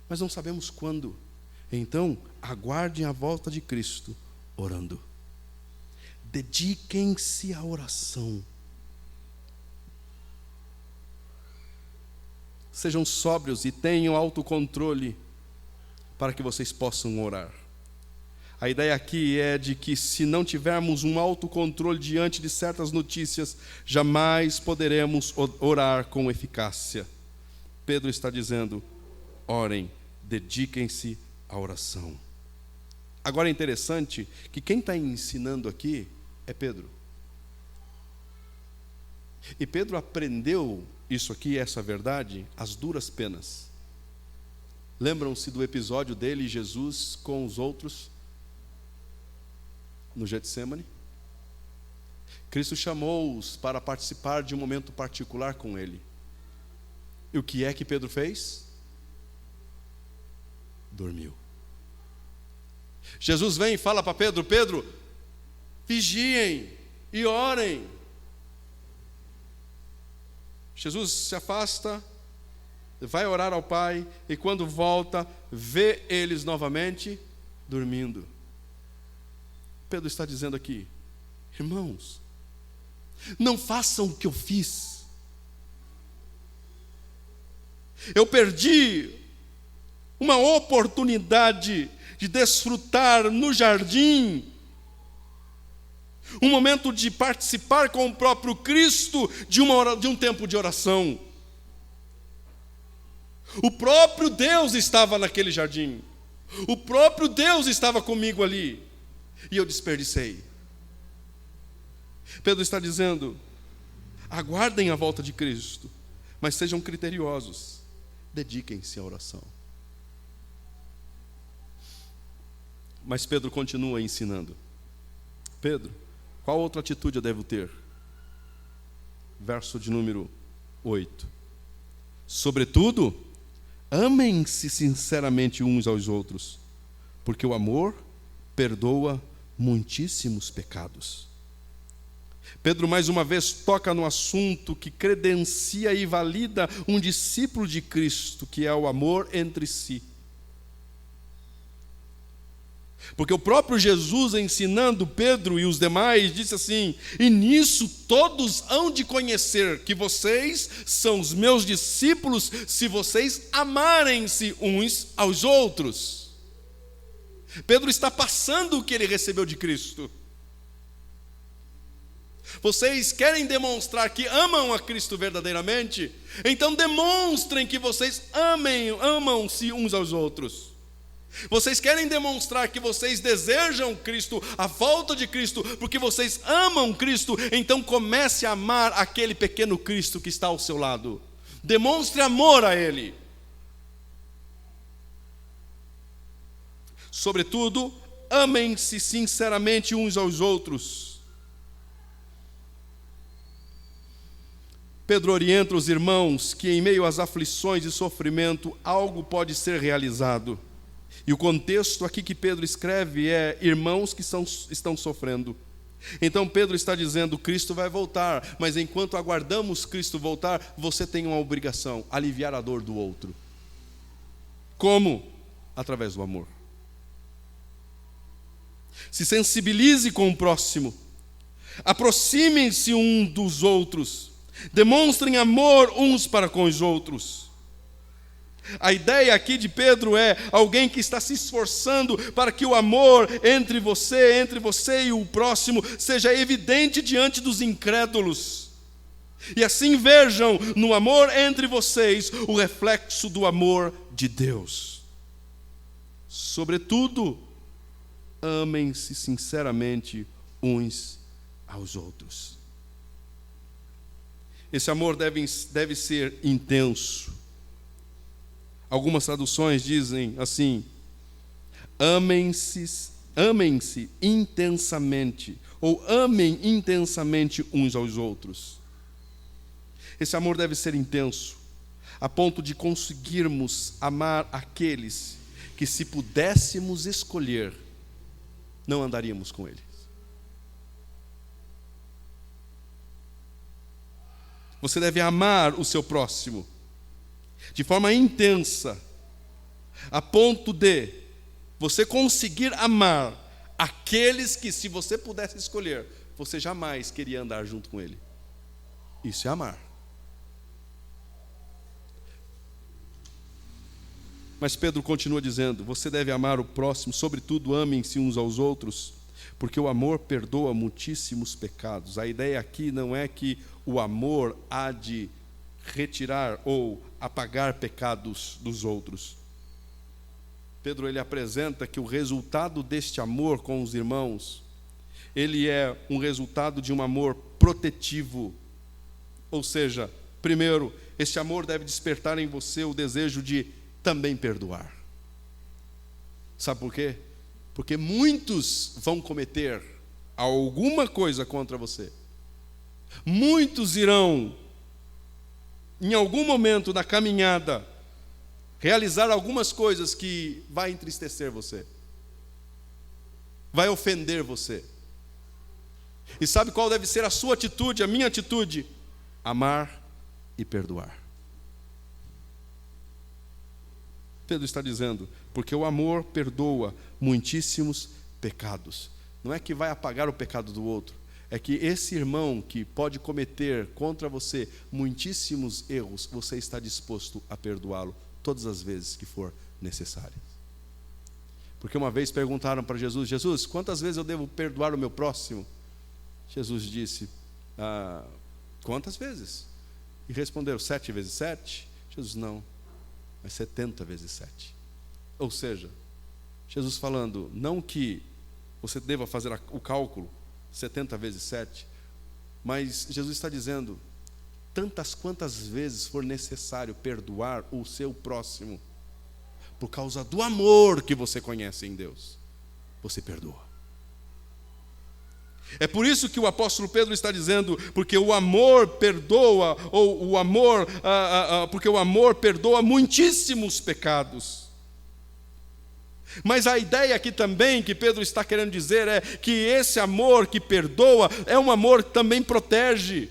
mas não sabemos quando. Então, aguardem a volta de Cristo orando. Dediquem-se à oração. Sejam sóbrios e tenham autocontrole para que vocês possam orar. A ideia aqui é de que, se não tivermos um autocontrole diante de certas notícias, jamais poderemos orar com eficácia. Pedro está dizendo: orem, dediquem-se à oração. Agora é interessante que quem está ensinando aqui é Pedro. E Pedro aprendeu isso aqui, essa verdade, às duras penas. Lembram-se do episódio dele e Jesus com os outros no Getsemane? Cristo chamou-os para participar de um momento particular com ele. E o que é que Pedro fez? Dormiu. Jesus vem e fala para Pedro: Pedro, vigiem e orem. Jesus se afasta, vai orar ao Pai, e quando volta, vê eles novamente dormindo. Pedro está dizendo aqui: irmãos, não façam o que eu fiz. Eu perdi uma oportunidade de desfrutar no jardim um momento de participar com o próprio Cristo de um tempo de oração. O próprio Deus estava naquele jardim. O próprio Deus estava comigo ali. E eu desperdicei. Pedro está dizendo: aguardem a volta de Cristo, mas sejam criteriosos. Dediquem-se à oração. Mas Pedro continua ensinando. Pedro, qual outra atitude eu devo ter? Verso de número 8. Sobretudo, amem-se sinceramente uns aos outros, porque o amor perdoa muitíssimos pecados. Pedro mais uma vez toca no assunto que credencia e valida um discípulo de Cristo, que é o amor entre si. Porque o próprio Jesus, ensinando Pedro e os demais, disse assim: e nisso todos hão de conhecer que vocês são os meus discípulos, se vocês amarem-se uns aos outros. Pedro está passando o que ele recebeu de Cristo. Vocês querem demonstrar que amam a Cristo verdadeiramente? Então demonstrem que vocês amam-se uns aos outros. Vocês querem demonstrar que vocês desejam Cristo, a volta de Cristo, porque vocês amam Cristo? Então comece a amar aquele pequeno Cristo que está ao seu lado. Demonstre amor a Ele. Sobretudo, amem-se sinceramente uns aos outros. Pedro orienta os irmãos que em meio às aflições e sofrimento algo pode ser realizado. E o contexto aqui que Pedro escreve é irmãos que estão sofrendo. Então Pedro está dizendo: Cristo vai voltar, mas enquanto aguardamos Cristo voltar, você tem uma obrigação: aliviar a dor do outro. Como? Através do amor. Se sensibilize com o próximo. Aproximem-se um dos outros. Demonstrem amor uns para com os outros. A ideia aqui de Pedro é alguém que está se esforçando para que o amor entre você e o próximo seja evidente diante dos incrédulos. E assim vejam no amor entre vocês o reflexo do amor de Deus. Sobretudo, amem-se sinceramente uns aos outros. Esse amor deve ser intenso. Algumas traduções dizem assim: amem-se intensamente, ou amem intensamente uns aos outros. Esse amor deve ser intenso, a ponto de conseguirmos amar aqueles que, se pudéssemos escolher, não andaríamos com eles. Você deve amar o seu próximo de forma intensa, a ponto de você conseguir amar aqueles que, se você pudesse escolher, você jamais queria andar junto com ele. Isso é amar. Mas Pedro continua dizendo: você deve amar o próximo, sobretudo amem-se uns aos outros, porque o amor perdoa muitíssimos pecados. A ideia aqui não é que o amor há de retirar ou apagar pecados dos outros. Pedro ele apresenta que o resultado deste amor com os irmãos, ele é um resultado de um amor protetivo. Ou seja, primeiro, este amor deve despertar em você o desejo de também perdoar. Sabe por quê? Porque muitos vão cometer alguma coisa contra você. Muitos irão, em algum momento da caminhada, realizar algumas coisas que vai entristecer você, vai ofender você. E sabe qual deve ser a sua atitude, a minha atitude? Amar e perdoar. Pedro está dizendo, porque o amor perdoa muitíssimos pecados. Não é que vai apagar o pecado do outro, é que esse irmão que pode cometer contra você muitíssimos erros, você está disposto a perdoá-lo todas as vezes que for necessário. Porque uma vez perguntaram para Jesus: Jesus, quantas vezes eu devo perdoar o meu próximo? Jesus disse: quantas vezes? E responderam: 7 vezes 7? Jesus: não, mas 70 vezes 7. Ou seja, Jesus falando, não que você deva fazer o cálculo 70 vezes 7, mas Jesus está dizendo, tantas quantas vezes for necessário perdoar o seu próximo, por causa do amor que você conhece em Deus, você perdoa. É por isso que o apóstolo Pedro está dizendo, porque o amor perdoa, ou o amor, porque o amor perdoa muitíssimos pecados. Mas a ideia aqui também que Pedro está querendo dizer é que esse amor que perdoa é um amor que também protege.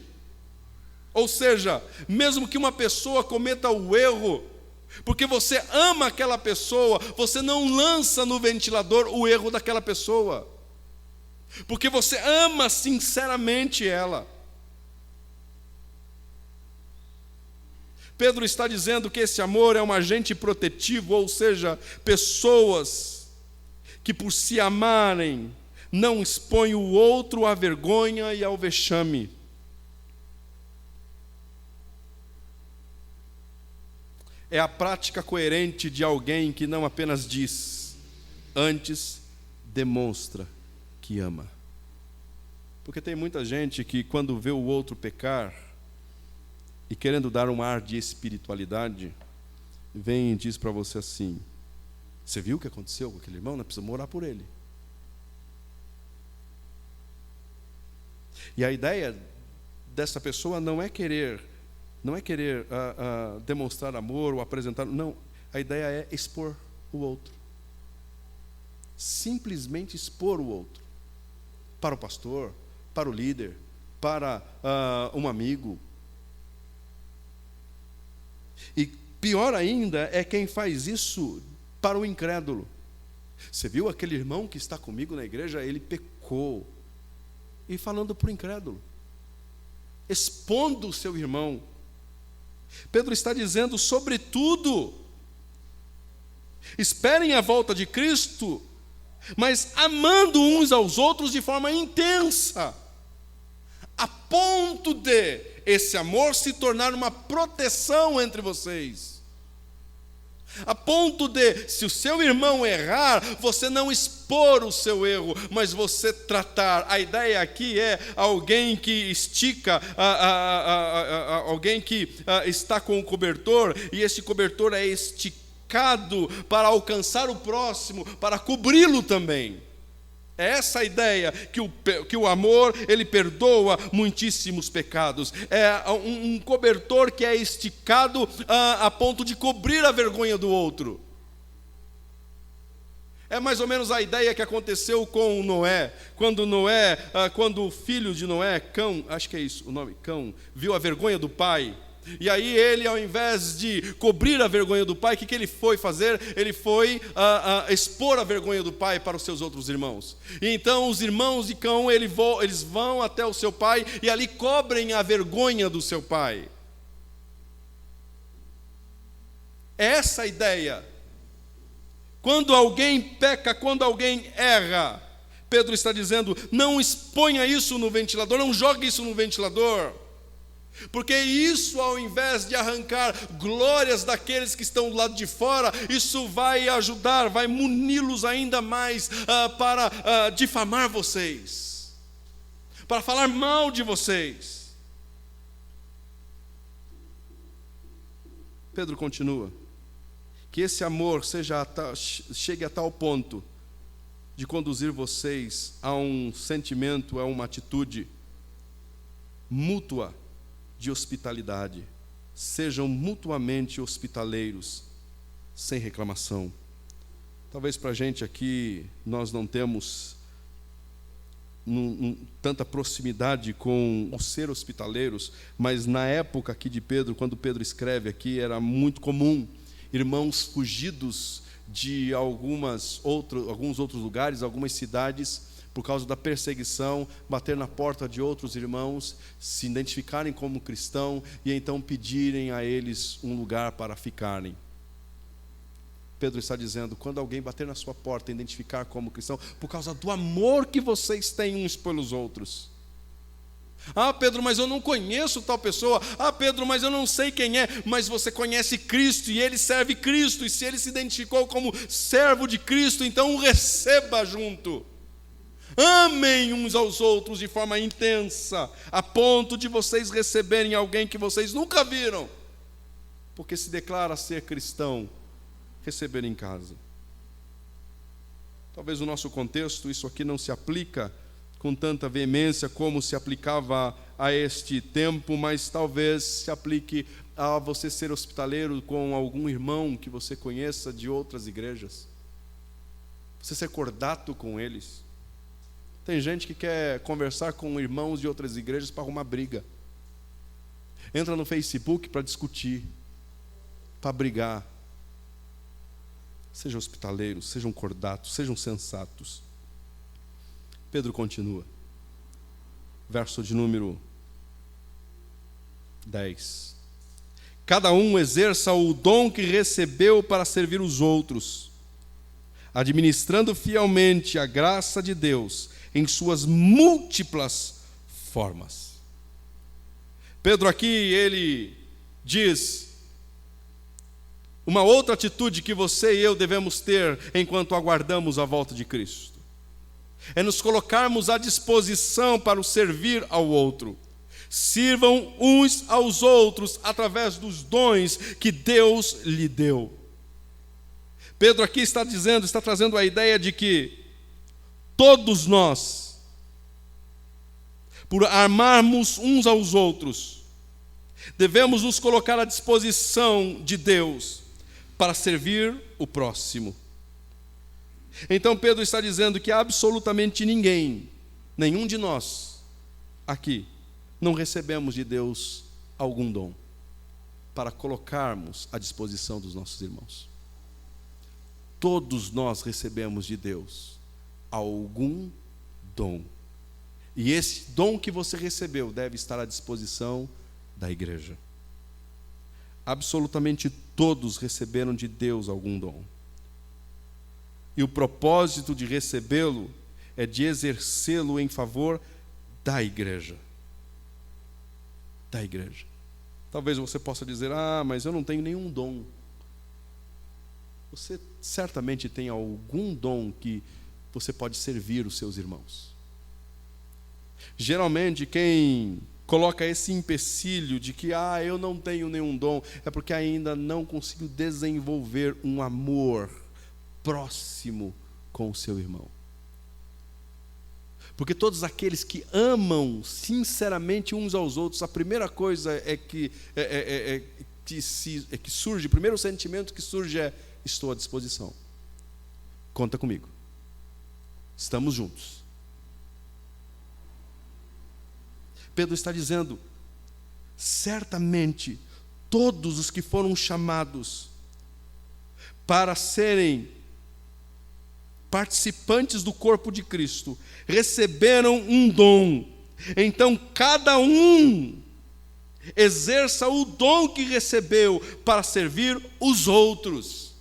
Ou seja, mesmo que uma pessoa cometa o erro, porque você ama aquela pessoa, você não lança no ventilador o erro daquela pessoa. Porque você ama sinceramente ela. Pedro está dizendo que esse amor é um agente protetivo, ou seja, pessoas que por se amarem não expõem o outro à vergonha e ao vexame. É a prática coerente de alguém que não apenas diz, antes demonstra que ama. Porque tem muita gente que quando vê o outro pecar e querendo dar um ar de espiritualidade, vem e diz para você assim: você viu o que aconteceu com aquele irmão? Nós precisamos orar por ele. E a ideia dessa pessoa não é querer demonstrar amor ou apresentar, não, a ideia é expor o outro. Simplesmente expor o outro. Para o pastor, para o líder, para um amigo. E pior ainda é quem faz isso para o incrédulo. Você viu aquele irmão que está comigo na igreja? Ele pecou. E falando para o incrédulo, expondo o seu irmão. Pedro está dizendo, sobretudo, esperem a volta de Cristo, mas amando uns aos outros de forma intensa, a ponto de esse amor se tornar uma proteção entre vocês, a ponto de, se o seu irmão errar, você não expor o seu erro, mas você tratar. A ideia aqui é alguém que estica, alguém que está com o cobertor, e esse cobertor é esticado para alcançar o próximo, para cobri-lo também. É essa a ideia, que o amor, ele perdoa muitíssimos pecados. É um cobertor que é esticado a ponto de cobrir a vergonha do outro. É mais ou menos a ideia que aconteceu com Noé. Quando o filho de Noé, Cão, acho que é isso o nome, Cão, viu a vergonha do pai. E aí ele, ao invés de cobrir a vergonha do pai, o que ele foi fazer? Ele foi expor a vergonha do pai para os seus outros irmãos. E então os irmãos de Cão, eles vão até o seu pai e ali cobrem a vergonha do seu pai. É essa a ideia. Quando alguém peca, quando alguém erra, Pedro está dizendo, não exponha isso no ventilador, não jogue isso no ventilador. Porque isso, ao invés de arrancar glórias daqueles que estão do lado de fora, isso vai ajudar, vai muni-los ainda mais para difamar vocês, para falar mal de vocês. Pedro continua, que esse amor chegue a tal ponto de conduzir vocês a um sentimento, a uma atitude mútua de hospitalidade. Sejam mutuamente hospitaleiros, sem reclamação. Talvez para a gente aqui, nós não temos tanta proximidade com o ser hospitaleiros, mas na época aqui de Pedro, quando Pedro escreve aqui, era muito comum irmãos fugidos de alguns outros lugares, algumas cidades, por causa da perseguição, bater na porta de outros irmãos, se identificarem como cristão e então pedirem a eles um lugar para ficarem. Pedro está dizendo, quando alguém bater na sua porta e identificar como cristão, por causa do amor que vocês têm uns pelos outros. Ah, Pedro, mas eu não conheço tal pessoa. Ah, Pedro, mas eu não sei quem é. Mas você conhece Cristo e ele serve Cristo, e se ele se identificou como servo de Cristo, então o receba junto. Amem uns aos outros de forma intensa, a ponto de vocês receberem alguém que vocês nunca viram, porque se declara ser cristão, receber em casa. Talvez no nosso contexto isso aqui não se aplica com tanta veemência como se aplicava a este tempo, mas talvez se aplique a você ser hospitaleiro com algum irmão que você conheça de outras igrejas. Você ser cordato com eles. Tem gente que quer conversar com irmãos de outras igrejas para arrumar briga. Entra no Facebook para discutir, para brigar. Sejam hospitaleiros, sejam cordatos, sejam sensatos. Pedro continua. Verso de número 10. Cada um exerça o dom que recebeu para servir os outros, administrando fielmente a graça de Deus em suas múltiplas formas. Pedro aqui, ele diz uma outra atitude que você e eu devemos ter enquanto aguardamos a volta de Cristo. É nos colocarmos à disposição para o servir ao outro. Sirvam uns aos outros através dos dons que Deus lhe deu. Pedro aqui está trazendo a ideia de que todos nós, por amarmos uns aos outros, devemos nos colocar à disposição de Deus para servir o próximo. Então Pedro está dizendo que absolutamente ninguém, nenhum de nós aqui, não recebemos de Deus algum dom para colocarmos à disposição dos nossos irmãos. Todos nós recebemos de Deus algum dom. E esse dom que você recebeu deve estar à disposição da igreja. Absolutamente todos receberam de Deus algum dom. E o propósito de recebê-lo é de exercê-lo em favor da igreja. Da igreja. Talvez você possa dizer, mas eu não tenho nenhum dom. Você certamente tem algum dom que você pode servir os seus irmãos. Geralmente quem coloca esse empecilho de que eu não tenho nenhum dom, é porque ainda não conseguiu desenvolver um amor próximo com o seu irmão. Porque todos aqueles que amam sinceramente uns aos outros, a primeira coisa que surge, o primeiro sentimento que surge é: estou à disposição. Conta comigo. Estamos juntos. Pedro está dizendo, certamente todos os que foram chamados para serem participantes do corpo de Cristo receberam um dom. Então cada um exerça o dom que recebeu para servir os outros.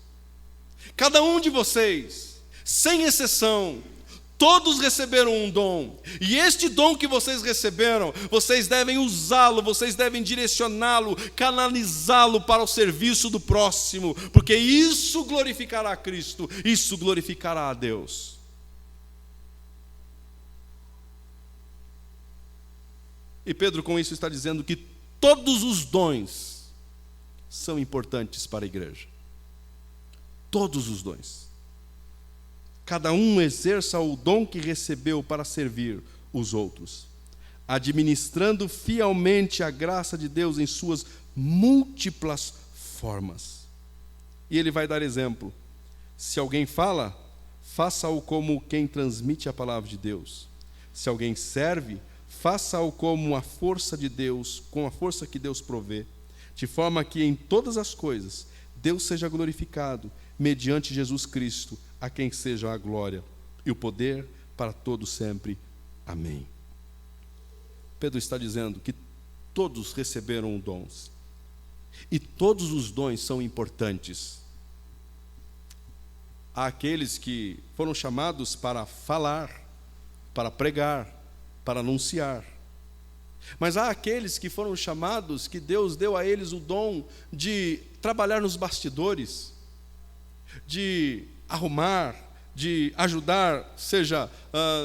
Cada um de vocês, sem exceção, todos receberam um dom, e este dom que vocês receberam, vocês devem usá-lo, vocês devem direcioná-lo, canalizá-lo para o serviço do próximo, porque isso glorificará a Cristo, isso glorificará a Deus. E Pedro com isso está dizendo que todos os dons são importantes para a igreja. Todos os dons. Cada um exerça o dom que recebeu para servir os outros, administrando fielmente a graça de Deus em suas múltiplas formas. E ele vai dar exemplo. Se alguém fala, faça-o como quem transmite a palavra de Deus. Se alguém serve, faça-o como a força de Deus, com a força que Deus provê, de forma que em todas as coisas Deus seja glorificado, mediante Jesus Cristo, a quem seja a glória e o poder para todos sempre. Amém. Pedro está dizendo que todos receberam dons, e todos os dons são importantes. Há aqueles que foram chamados para falar, para pregar, para anunciar. Mas há aqueles que foram chamados, que Deus deu a eles o dom de trabalhar nos bastidores, de arrumar, de ajudar, seja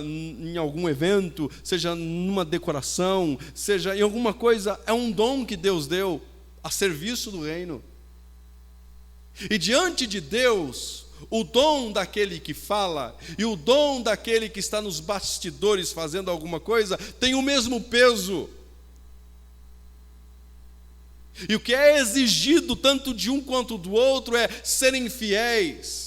em algum evento, seja numa decoração, seja em alguma coisa. É um dom que Deus deu a serviço do reino. E diante de Deus, o dom daquele que fala e o dom daquele que está nos bastidores fazendo alguma coisa tem o mesmo peso. E o que é exigido tanto de um quanto do outro é serem fiéis.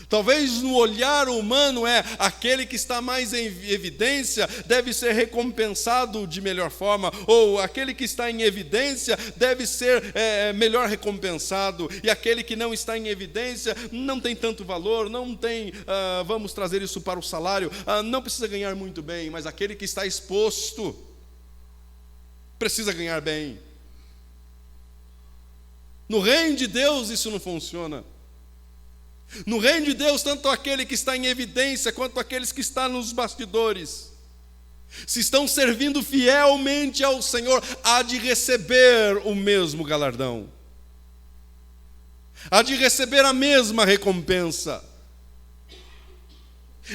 Talvez no olhar humano aquele que está mais em evidência deve ser recompensado de melhor forma, ou aquele que está em evidência deve ser melhor recompensado, e aquele que não está em evidência não tem tanto valor, não tem, vamos trazer isso para o salário, não precisa ganhar muito bem, mas aquele que está exposto precisa ganhar bem. No reino de Deus isso não funciona. No reino de Deus, tanto aquele que está em evidência, quanto aqueles que estão nos bastidores, se estão servindo fielmente ao Senhor, há de receber o mesmo galardão, há de receber a mesma recompensa.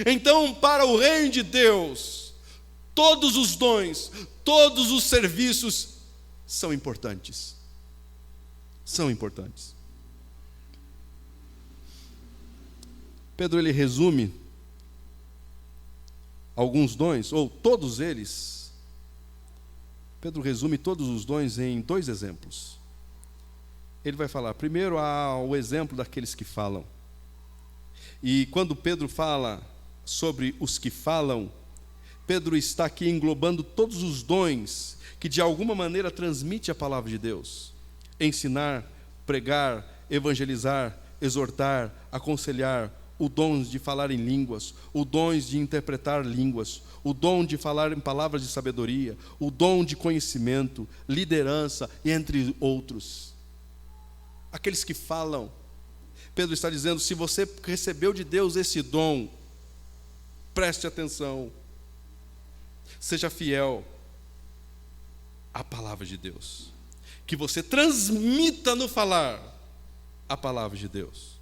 Então, para o reino de Deus, todos os dons, todos os serviços são importantes. São importantes. Pedro ele resume alguns dons, ou todos eles. Pedro resume todos os dons em 2 exemplos. Ele vai falar, primeiro, o exemplo daqueles que falam. E quando Pedro fala sobre os que falam, Pedro está aqui englobando todos os dons que de alguma maneira transmite a palavra de Deus. Ensinar, pregar, evangelizar, exortar, aconselhar, o dom de falar em línguas, o dom de interpretar línguas, o dom de falar em palavras de sabedoria, o dom de conhecimento, liderança, e entre outros. Aqueles que falam. Pedro está dizendo, se você recebeu de Deus esse dom, preste atenção, seja fiel à palavra de Deus, que você transmita no falar a palavra de Deus.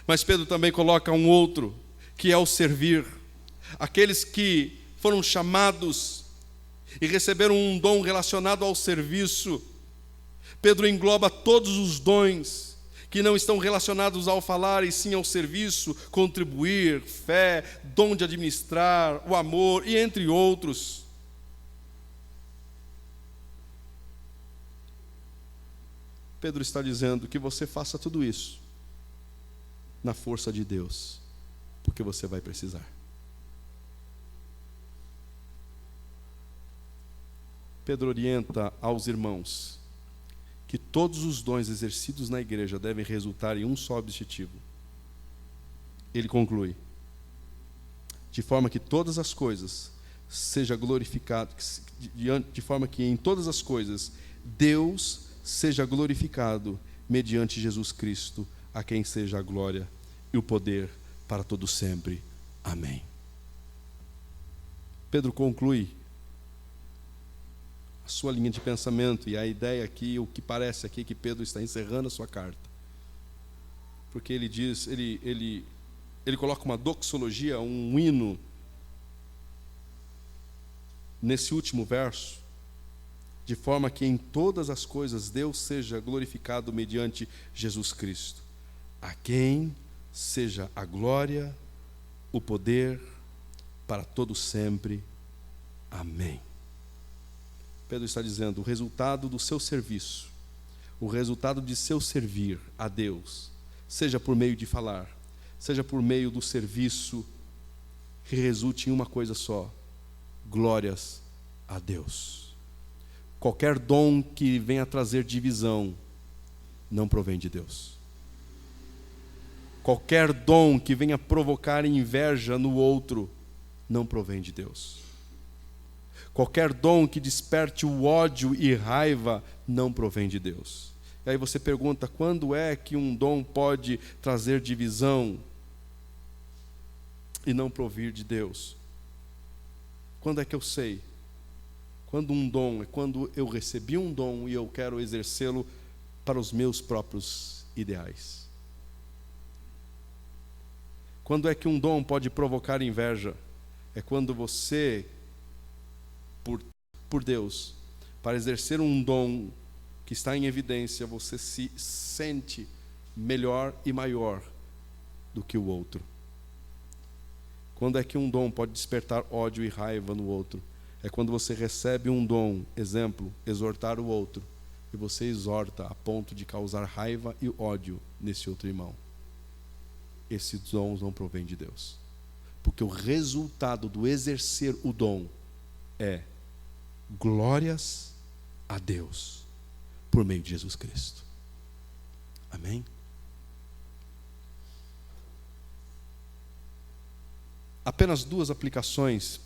Mas Pedro também coloca um outro, que é o servir. Aqueles que foram chamados e receberam um dom relacionado ao serviço. Pedro engloba todos os dons que não estão relacionados ao falar, e sim ao serviço, contribuir, fé, dom de administrar, o amor, e entre outros. Pedro está dizendo que você faça tudo isso na força de Deus, porque você vai precisar. Pedro orienta aos irmãos que todos os dons exercidos na igreja devem resultar em um só objetivo. Ele conclui, de forma que todas as coisas seja glorificado, de forma que em todas as coisas Deus seja glorificado mediante Jesus Cristo, a quem seja a glória e o poder para todo sempre. Amém. Pedro conclui a sua linha de pensamento, e a ideia aqui, o que parece aqui, que Pedro está encerrando a sua carta. Porque ele diz, ele coloca uma doxologia, um hino, nesse último verso, de forma que em todas as coisas Deus seja glorificado mediante Jesus Cristo, a quem seja a glória, o poder, para todo sempre. Amém. Pedro está dizendo, o resultado do seu serviço, o resultado de seu servir a Deus, seja por meio de falar, seja por meio do serviço, que resulte em uma coisa só: glórias a Deus. Qualquer dom que venha trazer divisão não provém de Deus. Qualquer dom que venha provocar inveja no outro não provém de Deus. Qualquer dom que desperte o ódio e raiva não provém de Deus. E aí você pergunta, quando é que um dom pode trazer divisão e não provir de Deus? Quando é que eu sei? Quando um dom é quando eu recebi um dom e eu quero exercê-lo para os meus próprios ideais. Quando é que um dom pode provocar inveja? É quando você, por Deus, para exercer um dom que está em evidência, você se sente melhor e maior do que o outro. Quando é que um dom pode despertar ódio e raiva no outro? É quando você recebe um dom, exemplo, exortar o outro, e você exorta a ponto de causar raiva e ódio nesse outro irmão. Esses dons não provêm de Deus. Porque o resultado do exercer o dom é glórias a Deus por meio de Jesus Cristo. Amém? Apenas 2 aplicações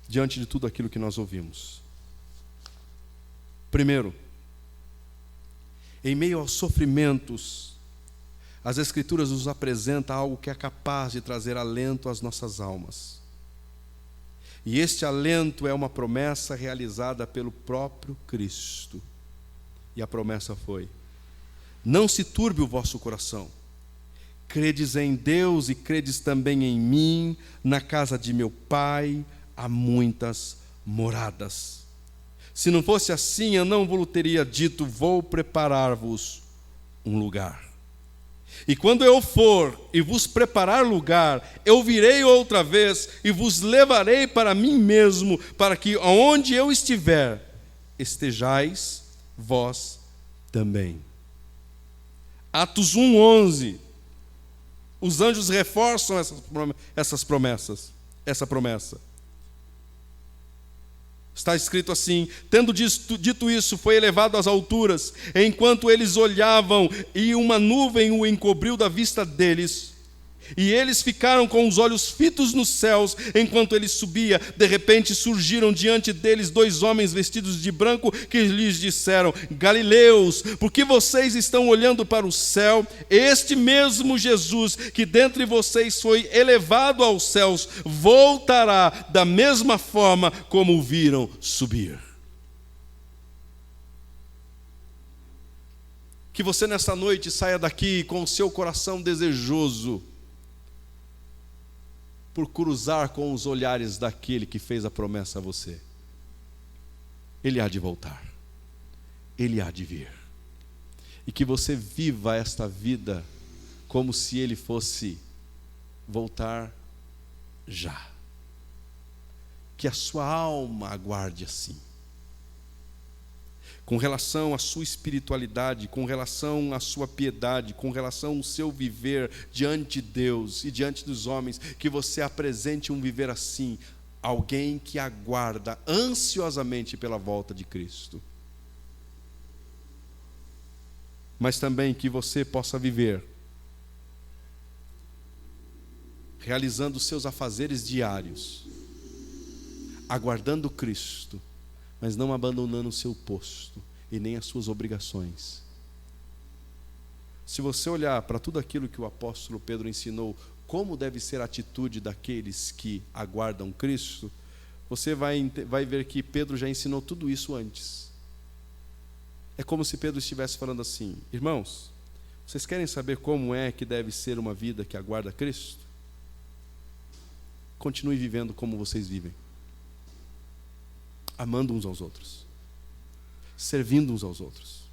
diante de tudo aquilo que nós ouvimos. Primeiro, em meio aos sofrimentos, as Escrituras nos apresentam algo que é capaz de trazer alento às nossas almas. E este alento é uma promessa realizada pelo próprio Cristo. E a promessa foi: não se turbe o vosso coração. Credes em Deus e credes também em mim. Na casa de meu Pai há muitas moradas. Se não fosse assim, eu não vos teria dito: vou preparar-vos um lugar. E quando eu for e vos preparar lugar, eu virei outra vez e vos levarei para mim mesmo, para que onde eu estiver, estejais vós também. Atos 1:11. Os anjos reforçam essa promessa. Está escrito assim: tendo dito isso, foi elevado às alturas, enquanto eles olhavam, e uma nuvem o encobriu da vista deles. E eles ficaram com os olhos fitos nos céus, enquanto ele subia. De repente surgiram diante deles 2 homens vestidos de branco, que lhes disseram: Galileus, por que vocês estão olhando para o céu? Este mesmo Jesus, que dentre vocês foi elevado aos céus, voltará da mesma forma como o viram subir. Que você nessa noite saia daqui com o seu coração desejoso por cruzar com os olhares daquele que fez a promessa a você. Ele há de voltar. Ele há de vir. E que você viva esta vida como se ele fosse voltar já. Que a sua alma aguarde assim. Com relação à sua espiritualidade, com relação à sua piedade, com relação ao seu viver diante de Deus e diante dos homens, que você apresente um viver assim, alguém que aguarda ansiosamente pela volta de Cristo. Mas também que você possa viver realizando os seus afazeres diários, aguardando Cristo, mas não abandonando o seu posto e nem as suas obrigações. Se você olhar para tudo aquilo que o apóstolo Pedro ensinou, como deve ser a atitude daqueles que aguardam Cristo, você vai ver que Pedro já ensinou tudo isso antes. É como se Pedro estivesse falando assim: irmãos, vocês querem saber como é que deve ser uma vida que aguarda Cristo? Continue vivendo como vocês vivem. Amando uns aos outros, servindo uns aos outros.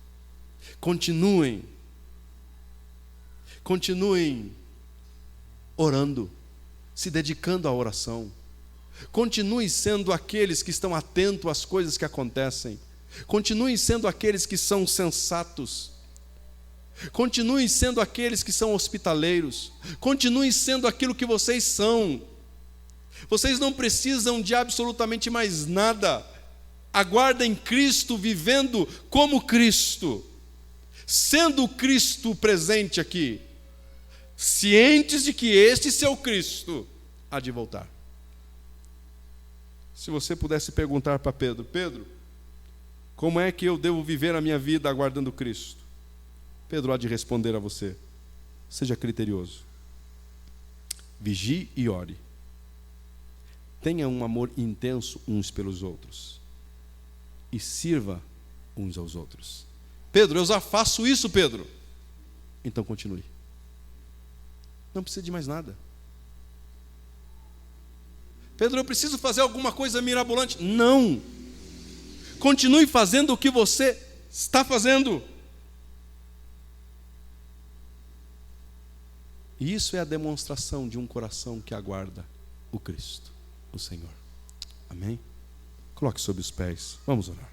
Continuem orando, se dedicando à oração. Continuem sendo aqueles que estão atentos às coisas que acontecem. Continuem sendo aqueles que são sensatos. Continuem sendo aqueles que são hospitaleiros. Continuem sendo aquilo que vocês são. Vocês não precisam de absolutamente mais nada. Aguardem Cristo, vivendo como Cristo, sendo Cristo presente aqui, cientes de que este seu Cristo há de voltar. Se você pudesse perguntar para Pedro: Pedro, como é que eu devo viver a minha vida aguardando Cristo? Pedro há de responder a você: seja criterioso, vigie e ore, tenha um amor intenso uns pelos outros e sirva uns aos outros. Pedro, eu já faço isso, Pedro. Então continue. Não precisa de mais nada. Pedro, eu preciso fazer alguma coisa mirabolante. Não. Continue fazendo o que você está fazendo. E isso é a demonstração de um coração que aguarda o Cristo, o Senhor. Amém? Coloque sob os pés. Vamos orar.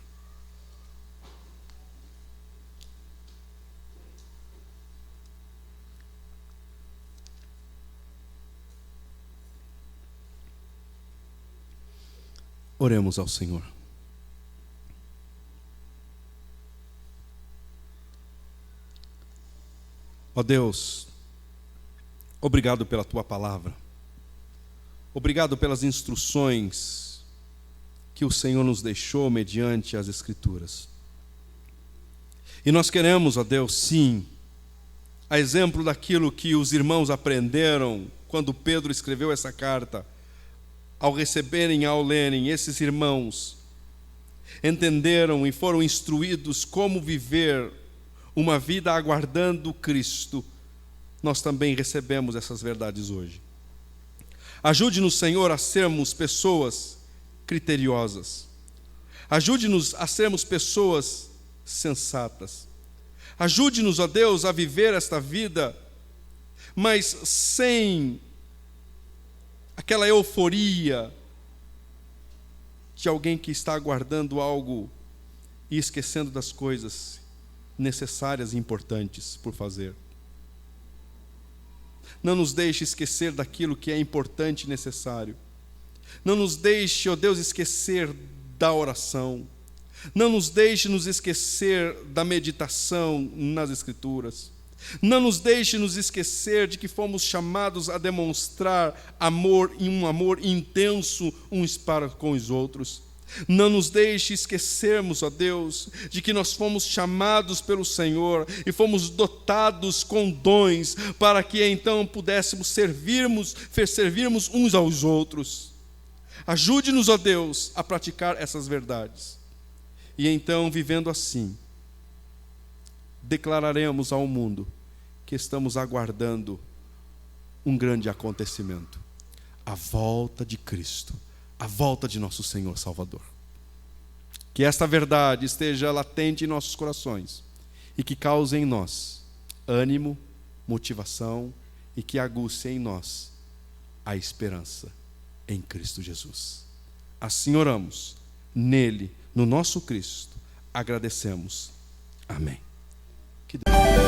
Oremos ao Senhor. Ó Deus, obrigado pela Tua palavra. Obrigado pelas instruções que o Senhor nos deixou mediante as Escrituras. E nós queremos, ó Deus, sim, a exemplo daquilo que os irmãos aprenderam quando Pedro escreveu essa carta, ao receberem, ao lerem, esses irmãos entenderam e foram instruídos como viver uma vida aguardando Cristo. Nós também recebemos essas verdades hoje. Ajude-nos, Senhor, a sermos pessoas criteriosas. Ajude-nos a sermos pessoas sensatas. Ajude-nos, ó Deus, a viver esta vida, mas sem aquela euforia de alguém que está aguardando algo e esquecendo das coisas necessárias e importantes por fazer. Não nos deixe esquecer daquilo que é importante e necessário. Não nos deixe, ó Deus, esquecer da oração. Não nos deixe nos esquecer da meditação nas Escrituras. Não nos deixe nos esquecer de que fomos chamados a demonstrar amor e um amor intenso uns para com os outros. Não nos deixe esquecermos, ó Deus, de que nós fomos chamados pelo Senhor e fomos dotados com dons para que então pudéssemos servirmos uns aos outros. Ajude-nos, ó Deus, a praticar essas verdades. E então, vivendo assim, declararemos ao mundo que estamos aguardando um grande acontecimento, a volta de Cristo, a volta de nosso Senhor Salvador. Que esta verdade esteja latente em nossos corações e que cause em nós ânimo, motivação e que aguce em nós a esperança em Cristo Jesus. Assim oramos, nele, no nosso Cristo, agradecemos. Amém. Que Deus...